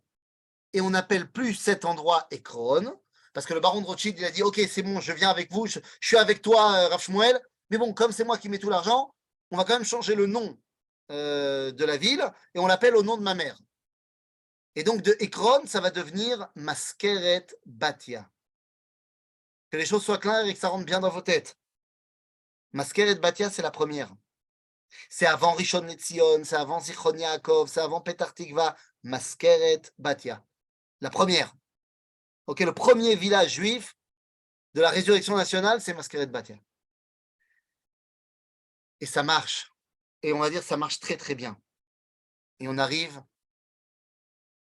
et on n'appelle plus cet endroit Ekron, parce que le baron de Rothschild, il a dit « Ok, c'est bon, je viens avec vous, je suis avec toi, Rav Shmuel, mais bon, comme c'est moi qui mets tout l'argent, on va quand même changer le nom de la ville et on l'appelle au nom de ma mère. » Et donc, de Ekron, ça va devenir Maskeret Batia. Que les choses soient claires et que ça rentre bien dans vos têtes. Maskeret Batia, c'est la première. C'est avant Rishon LeZion, c'est avant Zichron Yaakov, c'est avant Petar Tikva. Maskeret Batia. La première. Ok, le premier village juif de la résurrection nationale, c'est Maskeret Batia. Et ça marche. Et on va dire ça marche très très bien. Et on arrive,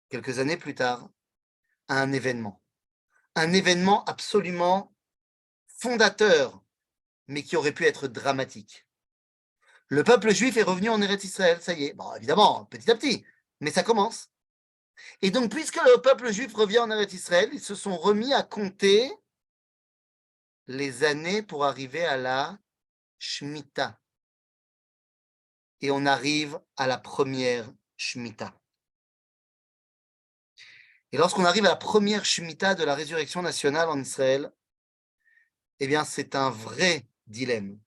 quelques années plus tard, à un événement. Un événement absolument fondateur, mais qui aurait pu être dramatique. Le peuple juif est revenu en Eretz Israël, ça y est. Bon, évidemment, petit à petit, mais ça commence. Et donc, puisque le peuple juif revient en Eretz Israël, ils se sont remis à compter les années pour arriver à la Shemitah. Et on arrive à la première Shemitah. Et lorsqu'on arrive à la première Shemitah de la résurrection nationale en Israël, eh bien, c'est un vrai dilemme.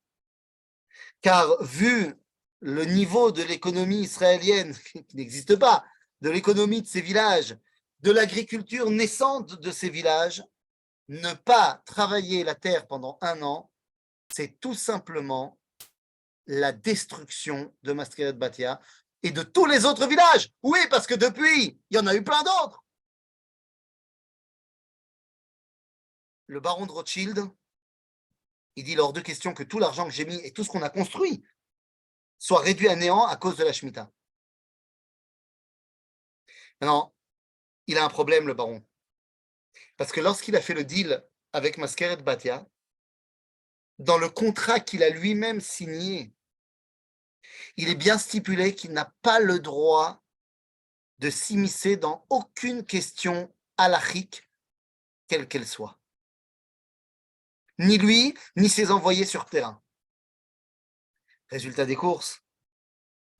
Car vu le niveau de l'économie israélienne, qui n'existe pas, de l'économie de ces villages, de l'agriculture naissante de ces villages, ne pas travailler la terre pendant 1 an, c'est tout simplement la destruction de Maskeret Batia et de tous les autres villages. Oui, parce que depuis, il y en a eu plein d'autres. Le baron de Rothschild, il dit, il est hors de question que tout l'argent que j'ai mis et tout ce qu'on a construit soit réduit à néant à cause de la Shemitah. Maintenant, il a un problème, le baron. Parce que lorsqu'il a fait le deal avec Maskeret Batia, dans le contrat qu'il a lui-même signé, il est bien stipulé qu'il n'a pas le droit de s'immiscer dans aucune question halachique, quelle qu'elle soit. Ni lui, ni ses envoyés sur terrain. Résultat des courses,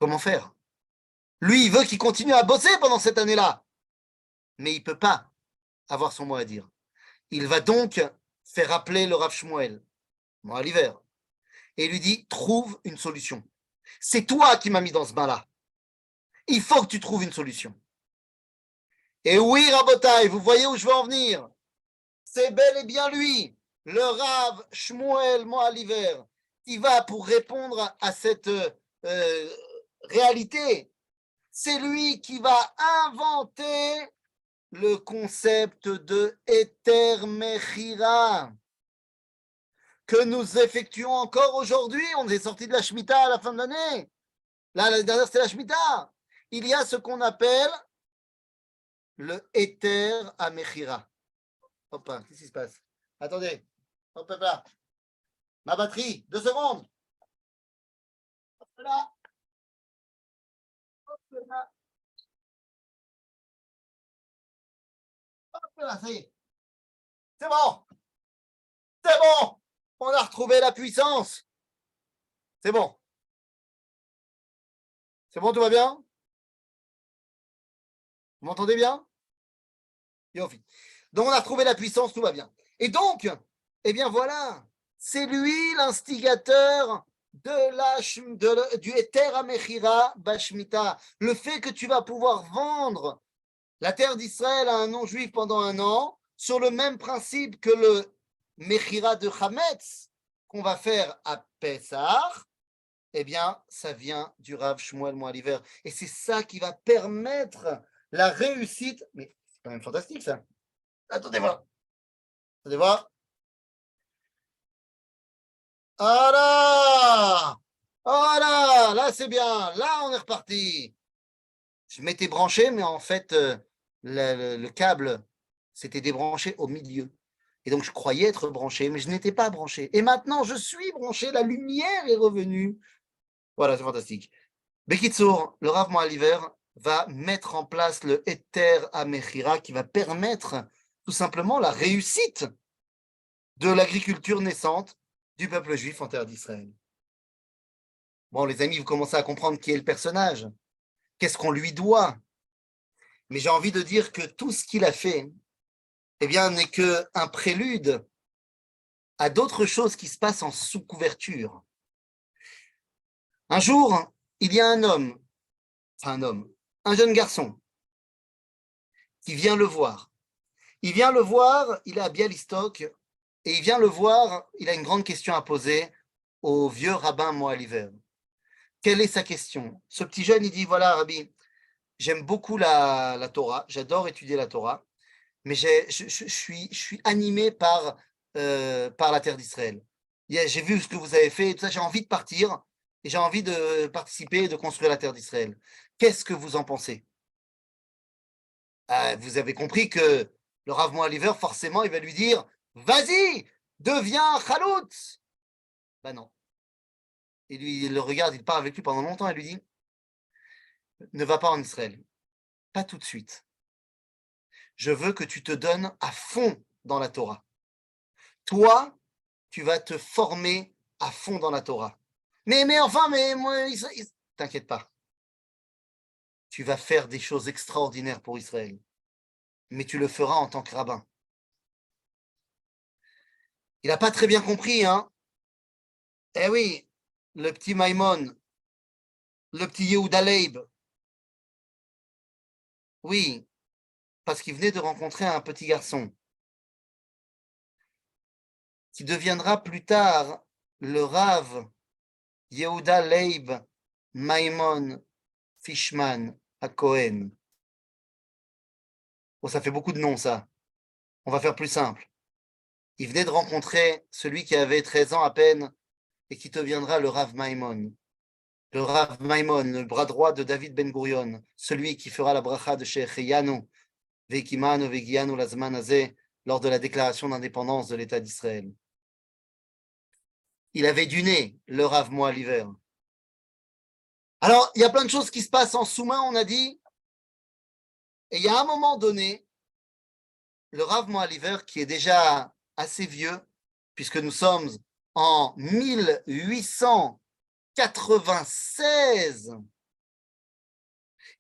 comment faire? Lui, il veut qu'il continue à bosser pendant cette année-là, mais il ne peut pas avoir son mot à dire. Il va donc faire appeler le Rav Shmuel, moi à l'hiver, et il lui dit, trouve une solution. C'est toi qui m'as mis dans ce bain-là. Il faut que tu trouves une solution. Et oui, Rabotai, vous voyez où je veux en venir. C'est bel et bien lui, le Rav Shmuel Moaliver, qui va pour répondre à cette réalité. C'est lui qui va inventer le concept de Eter Mechira que nous effectuons encore aujourd'hui. On est sorti de la Shemitah à la fin de l'année. Là, l'année dernière, c'était la Shemitah. Il y a ce qu'on appelle le Eter à Mechira. Hop, qu'est-ce qui se passe? Attendez, hop là. Ma batterie, 2 secondes. Hop là. Hop là. Hop là, ça y est. C'est bon. C'est bon. On a retrouvé la puissance. C'est bon. C'est bon, tout va bien? Vous m'entendez bien? Yofi. Donc, on a retrouvé la puissance, tout va bien. Et donc, eh bien voilà, c'est lui l'instigateur du Eter Amechira Bashmita, le fait que tu vas pouvoir vendre la terre d'Israël à un non-juif pendant 1 an, sur le même principe que le Mechira de Hametz qu'on va faire à Pessah, eh bien, ça vient du Rav Shmuel Moaliver. Et c'est ça qui va permettre la réussite. Mais c'est quand même fantastique, ça. Attendez voir. Attendez voir. Ah là, c'est bien. Là, on est reparti. Je m'étais branché, mais en fait, le câble s'était débranché au milieu. Et donc, je croyais être branché, mais je n'étais pas branché. Et maintenant, je suis branché. La lumière est revenue. Voilà, c'est fantastique. Bekitsour, le Rav Moaliver va mettre en place le Eter Amechira qui va permettre tout simplement la réussite de l'agriculture naissante du peuple juif en terre d'Israël. Bon, les amis, vous commencez à comprendre qui est le personnage. Qu'est-ce qu'on lui doit? Mais j'ai envie de dire que tout ce qu'il a fait, eh bien, n'est qu'un prélude à d'autres choses qui se passent en sous-couverture. Un jour, il y a un jeune garçon qui vient le voir. Il vient le voir, il est à Bialystok, et il vient le voir, il a une grande question à poser au vieux rabbin Moaliver. Quelle est sa question? Ce petit jeune, il dit, voilà, Rabbi, j'aime beaucoup la Torah, j'adore étudier la Torah, mais je suis animé par la terre d'Israël. J'ai vu ce que vous avez fait, et tout ça, j'ai envie de partir, et j'ai envie de participer, de construire la terre d'Israël. Qu'est-ce que vous en pensez? Vous avez compris que le Rav Moaliver, forcément, il va lui dire, vas-y, deviens chaloutz. Ben non. Et lui, il le regarde, il part avec lui pendant longtemps, et lui dit, ne va pas en Israël. Pas tout de suite. Je veux que tu te donnes à fond dans la Torah. Toi, tu vas te former à fond dans la Torah. Mais moi, t'inquiète pas. Tu vas faire des choses extraordinaires pour Israël. Mais tu le feras en tant que rabbin. Il n'a pas très bien compris, hein. Eh oui, le petit Maïmon, le petit Yehuda Leib. Oui, parce qu'il venait de rencontrer un petit garçon qui deviendra plus tard le Rav Yehuda Leib Maimon Fishman à Cohen. Oh, ça fait beaucoup de noms, ça. On va faire plus simple. Il venait de rencontrer celui qui avait 13 ans à peine et qui deviendra le Rav Maimon. Le Rav Maimon, le bras droit de David Ben Gurion, celui qui fera la bracha de Shehecheyanu, Vekimanu Vegianu Lazman Azeh, lors de la déclaration d'indépendance de l'État d'Israël. Il avait du nez, le Rav Moaliver. Alors, il y a plein de choses qui se passent en sous-main, on a dit. Et il y a un moment donné, le Rav Moaliver, qui est déjà assez vieux, puisque nous sommes en 1896,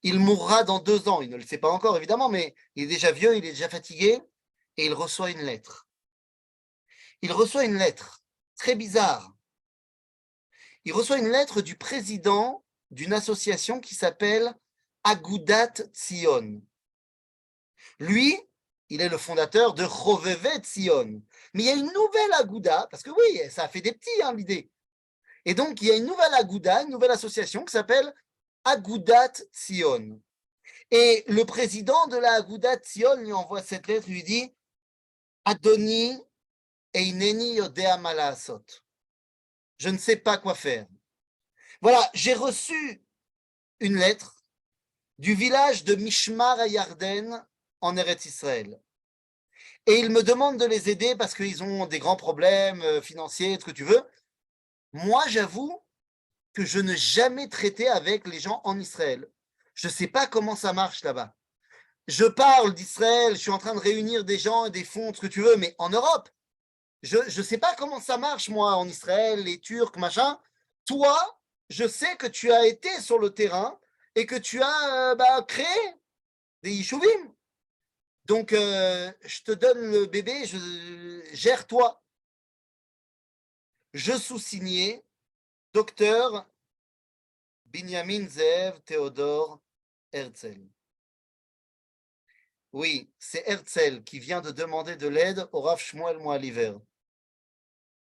il mourra dans 2 ans. Il ne le sait pas encore, évidemment, mais il est déjà vieux, il est déjà fatigué, et il reçoit une lettre. Il reçoit une lettre très bizarre. Il reçoit une lettre du président d'une association qui s'appelle Agudat Tzion. Lui, il est le fondateur de Chovevet Tzion. Mais il y a une nouvelle Aguda, parce que oui, ça a fait des petits, hein, l'idée. Et donc, il y a une nouvelle Aguda, une nouvelle association qui s'appelle Agudat Tzion. Et le président de la Agudat Tzion lui envoie cette lettre, lui dit Adoni eineni yodea ma la'asot. Je ne sais pas quoi faire. Voilà, j'ai reçu une lettre du village de Mishmar à Yarden en Eretz Israël. Et ils me demandent de les aider parce qu'ils ont des grands problèmes financiers, ce que tu veux. Moi, j'avoue que je n'ai jamais traité avec les gens en Israël. Je ne sais pas comment ça marche là-bas. Je parle d'Israël, je suis en train de réunir des gens et des fonds, ce que tu veux, mais en Europe, je ne sais pas comment ça marche, moi, en Israël, les Turcs, machin. Toi, je sais que tu as été sur le terrain et que tu as créé des yishuvim. Donc, je te donne le bébé, gère-toi. Je sous-signais Docteur Binyamin Zeev Théodore Herzl. Oui, c'est Herzl qui vient de demander de l'aide au Rav Shmuel Moaliver.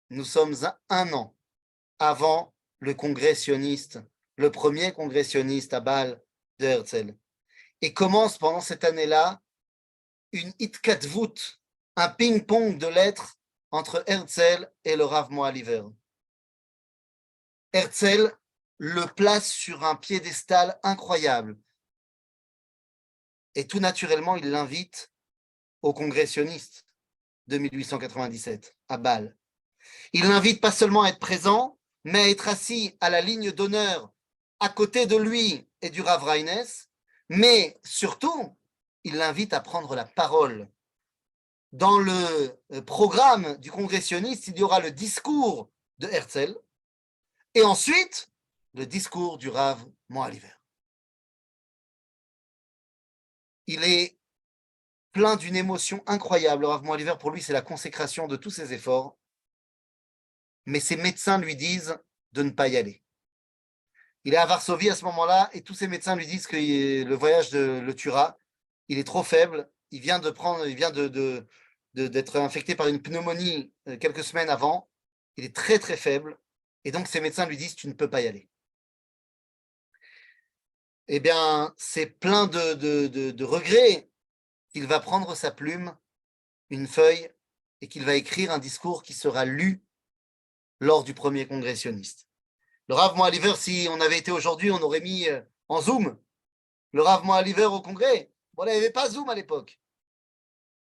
Nous sommes un an avant le congrès sioniste, le premier congrès sioniste à Bâle de Herzl. Et commence pendant cette année-là une hitkatvout, un ping-pong de lettres entre Herzl et le Rav Moaliver. Herzl le place sur un piédestal incroyable. Et tout naturellement, il l'invite au congrès sioniste de 1897 à Bâle. Il l'invite pas seulement à être présent, mais à être assis à la ligne d'honneur à côté de lui et du Rav Reines, mais surtout, il l'invite à prendre la parole. Dans le programme du congrès sioniste, il y aura le discours de Herzl et ensuite le discours du Rav Moaliver. Il est plein d'une émotion incroyable. Le Rav Moaliver, pour lui, c'est la consécration de tous ses efforts. Mais ses médecins lui disent de ne pas y aller. Il est à Varsovie à ce moment-là et tous ses médecins lui disent que le voyage le tuera. Il est trop faible. Il vient d'être infecté par une pneumonie quelques semaines avant. Il est très, très faible. Et donc, ses médecins lui disent, tu ne peux pas y aller. Eh bien, c'est plein de regrets qu'il va prendre sa plume, une feuille, et qu'il va écrire un discours qui sera lu lors du premier congrès sioniste. Le Rav Moaliver, si on avait été aujourd'hui, on aurait mis en Zoom le Rav Moaliver au congrès. Bon, il n'y avait pas Zoom à l'époque.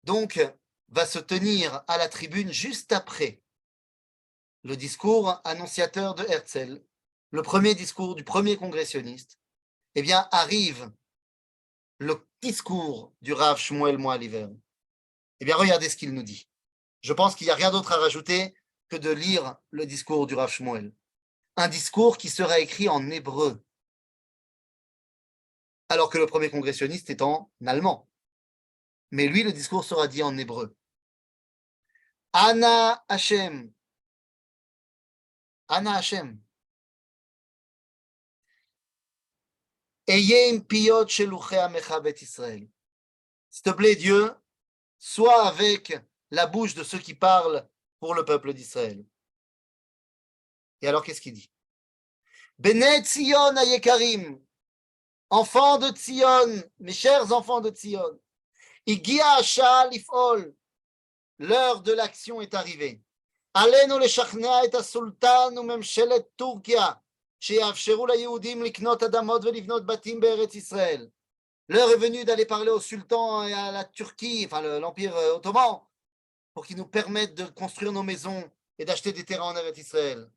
Donc, va se tenir à la tribune juste après le discours annonciateur de Herzl, le premier discours du premier congrès sioniste. Eh bien, arrive le discours du Rav Shmuel Moaliver. Eh bien, regardez ce qu'il nous dit. Je pense qu'il n'y a rien d'autre à rajouter que de lire le discours du Rav Shmuel. Un discours qui sera écrit en hébreu, alors que le premier congressionniste est en allemand. Mais lui, le discours sera dit en hébreu. Ana Hashem. Ana Hashem. Eye im piyot sheluchei amecha bet Israël. S'il te plaît, Dieu, sois avec la bouche de ceux qui parlent pour le peuple d'Israël. Et alors, qu'est-ce qu'il dit? Bnei Tzion hayekarim, enfants de Tzion, mes chers enfants de Tzion, Igia Shah lifol, l'heure de l'action est arrivée. Alenu leshachnea et hasultan umemshelet Turkia, שיאפשרו ליהודים לקנות אדמות ולבנות בתים בארץ ישראל. L'heure est venue d'aller parler au sultan et à la Turquie, enfin l'Empire ottoman, pour qu'ils nous permettent de construire nos maisons et d'acheter des terrains en Eretz Israël.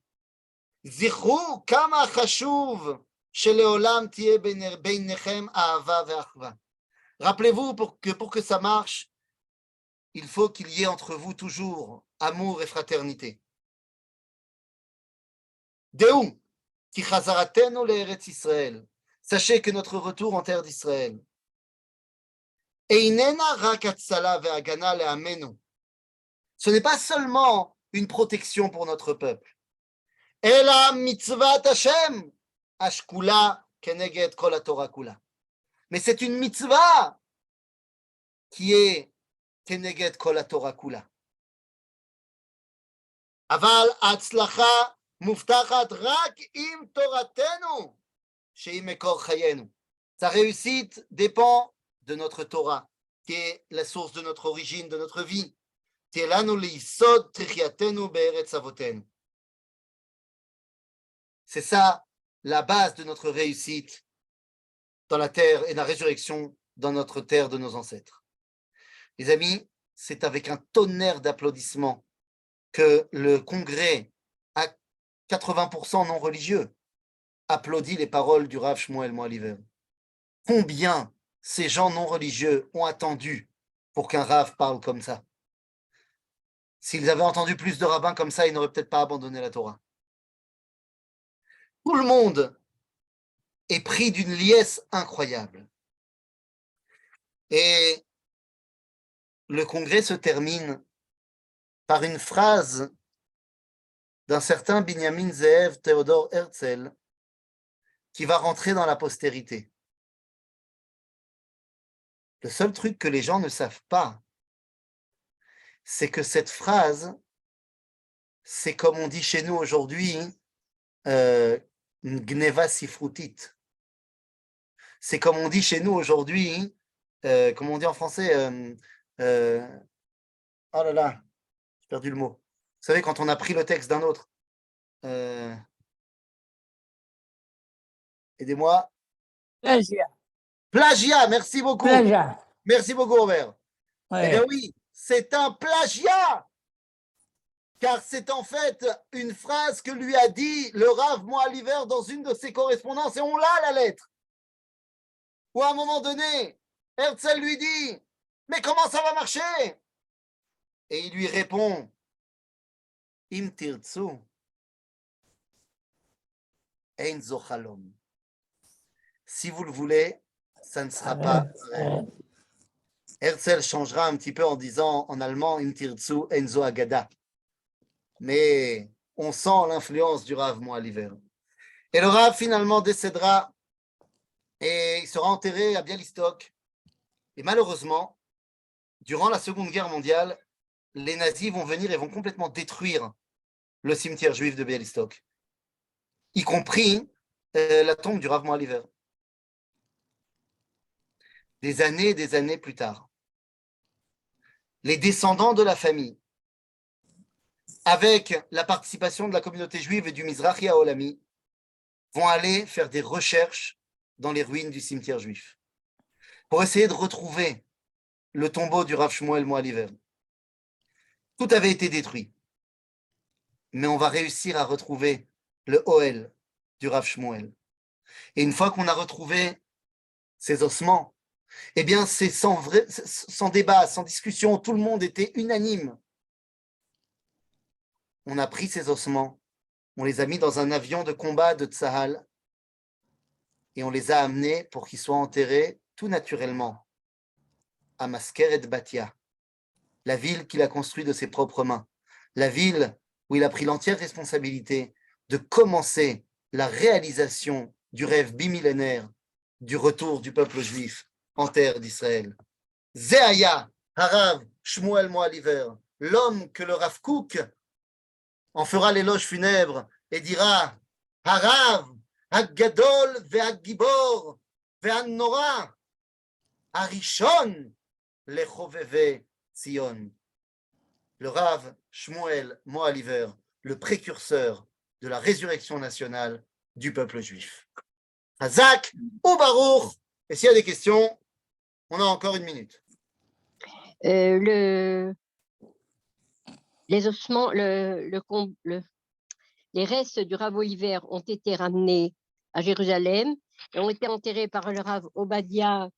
זכרו כמה חשוב שלעולם תהיה ביניכם אהבה ואחווה. Rappelez-vous pour que ça marche, il faut qu'il y ait entre vous toujours amour et fraternité. Déou, ki chazaratenu le'eretz Israël. Sachez que notre retour en terre d'Israël, einena rak hatzala ve'hagana le'amenu. Ce n'est pas seulement une protection pour notre peuple. Ela mitzvat Hashem, ashkula keneged kol haTorah kula. Mais c'est une mitzvah qui est keneged kol haTorah kula. Aval hatzlacha muftachat rak im toratenu, shehi mekor chayenu. Sa réussite dépend de notre Torah, qui est la source de notre origine, de notre vie. Tielanu liisod trichiatenu be'eretz avotenu. C'est ça la base de notre réussite dans la terre et la résurrection dans notre terre de nos ancêtres. Les amis, c'est avec un tonnerre d'applaudissements que le congrès, à 80% non religieux, applaudit les paroles du Rav Shmuel Moaliver. Combien ces gens non religieux ont attendu pour qu'un Rav parle comme ça? S'ils avaient entendu plus de rabbins comme ça, ils n'auraient peut-être pas abandonné la Torah. Tout le monde est pris d'une liesse incroyable. Et le congrès se termine par une phrase d'un certain Binyamin Zeev Théodore Herzl qui va rentrer dans la postérité. Le seul truc que les gens ne savent pas, c'est que cette phrase, c'est comme on dit chez nous aujourd'hui, Gneva Sifrutit. C'est comme on dit chez nous aujourd'hui, comme on dit en français, oh là là, j'ai perdu le mot. Vous savez, quand on a pris le texte d'un autre, aidez-moi. Plagiat. Plagiat, merci beaucoup. Plagiat. Merci beaucoup, Robert. Eh bien Ouais. oui, c'est un plagiat, car c'est en fait une phrase que lui a dit le Rav Moaliver dans une de ses correspondances, et on l'a la lettre. Où à un moment donné, Herzl lui dit « Mais comment ça va marcher ?» Et il lui répond « Im tirtsu, ein zo chalom. » Si vous le voulez, ça ne sera pas vrai. Herzl changera un petit peu en disant en allemand Im tirtsu, ein zo agada. Mais on sent l'influence du Rav Moaliver. Et le Rav finalement décédera et il sera enterré à Bialystok. Et malheureusement, durant la Seconde Guerre mondiale, les nazis vont venir et vont complètement détruire le cimetière juif de Bialystok, y compris la tombe du Rav Moaliver. Des années plus tard, les descendants de la famille, avec la participation de la communauté juive et du Mizrahi Haolami, vont aller faire des recherches dans les ruines du cimetière juif pour essayer de retrouver le tombeau du Rav Shmuel Moaliver. Tout avait été détruit, mais on va réussir à retrouver le Ohel du Rav Shmuel. Et une fois qu'on a retrouvé ces ossements, eh bien c'est sans débat, sans discussion, tout le monde était unanime. On a pris ces ossements, on les a mis dans un avion de combat de Tsahal et on les a amenés pour qu'ils soient enterrés tout naturellement à Maskeret Batia, la ville qu'il a construite de ses propres mains, la ville où il a pris l'entière responsabilité de commencer la réalisation du rêve bimillénaire du retour du peuple juif en terre d'Israël. Zéaya, Harav, Shmuel Moaliver, l'homme que le Rav Kook en fera l'éloge funèbre et dira Harav, Haggadol ve'Hagibor ve'Hanora, Harishon lechoveve Sion. Le Rav Shmuel Moaliver, le précurseur de la résurrection nationale du peuple juif. Hazak ou Baruch. Et s'il y a des questions, on a encore une minute. Les ossements, les restes du Rav Oliver ont été ramenés à Jérusalem et ont été enterrés par le Rav Obadia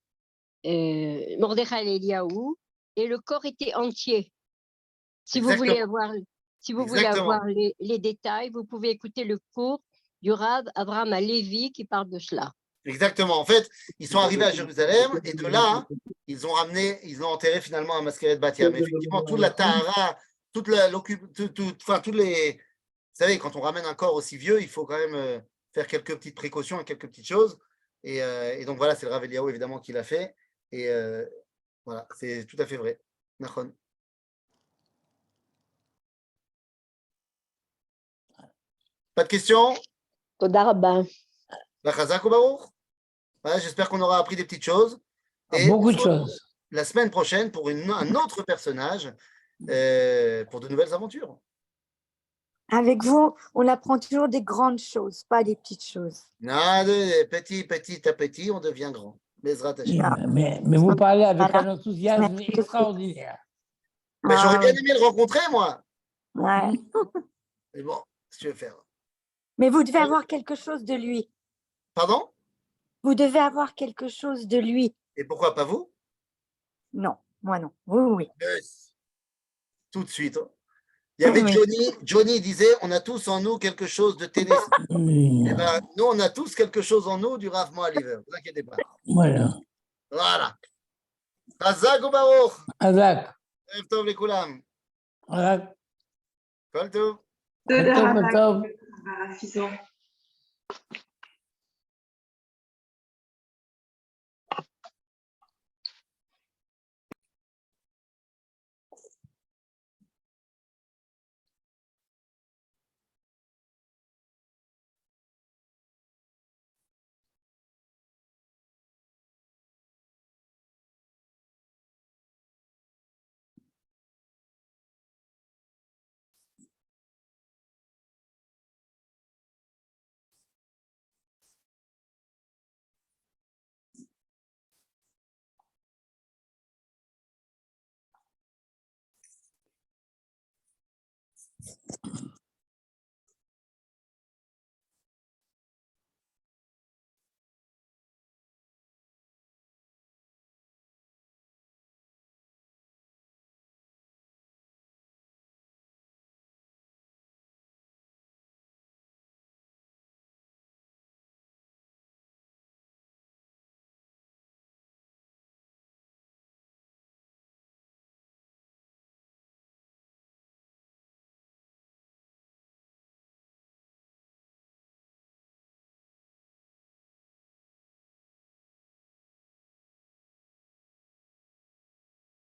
Mordechai Eliaou, et le corps était entier. Si vous voulez avoir, les détails, vous pouvez écouter le cours du Rav Abraham Alevi qui parle de cela. Exactement. En fait, ils sont arrivés à Jérusalem et de là, ils ont enterré finalement à Maskeret Batia. Mais effectivement, toute la Tahara, tous les. Vous savez, quand on ramène un corps aussi vieux, il faut quand même faire quelques petites précautions et quelques petites choses. Et donc voilà, c'est le Rav Eliaou évidemment qui l'a fait. Et voilà, c'est tout à fait vrai. Nachon. Pas de questions? Toda rabba. Chazak ou Baruch? Voilà, j'espère qu'on aura appris des petites choses. Et Beaucoup de choses. La semaine prochaine pour un autre personnage, pour de nouvelles aventures. Avec vous, on apprend toujours des grandes choses, pas des petites choses. Non, petit à petit, on devient grand. Bezrat Hashem. Mais vous parlez avec Voilà. un enthousiasme extraordinaire. Mais j'aurais bien oui. aimé le rencontrer, moi. Ouais. Mais bon, si tu veux faire. Mais vous devez avoir quelque chose de lui. Pardon? Vous devez avoir quelque chose de lui. Et pourquoi pas vous? Non, moi non. Oui. Yes. Tout de suite. Il y avait Oui. Johnny disait, on a tous en nous quelque chose de Tennessee. Eh ben, nous, on a tous quelque chose en nous du Rav Moaliver. Ne vous inquiétez pas. Voilà. Voilà. Chazak ou Baruch? Azak. Erev Tov lekulam. Azak. Kol tov. Betul, betul. Fison.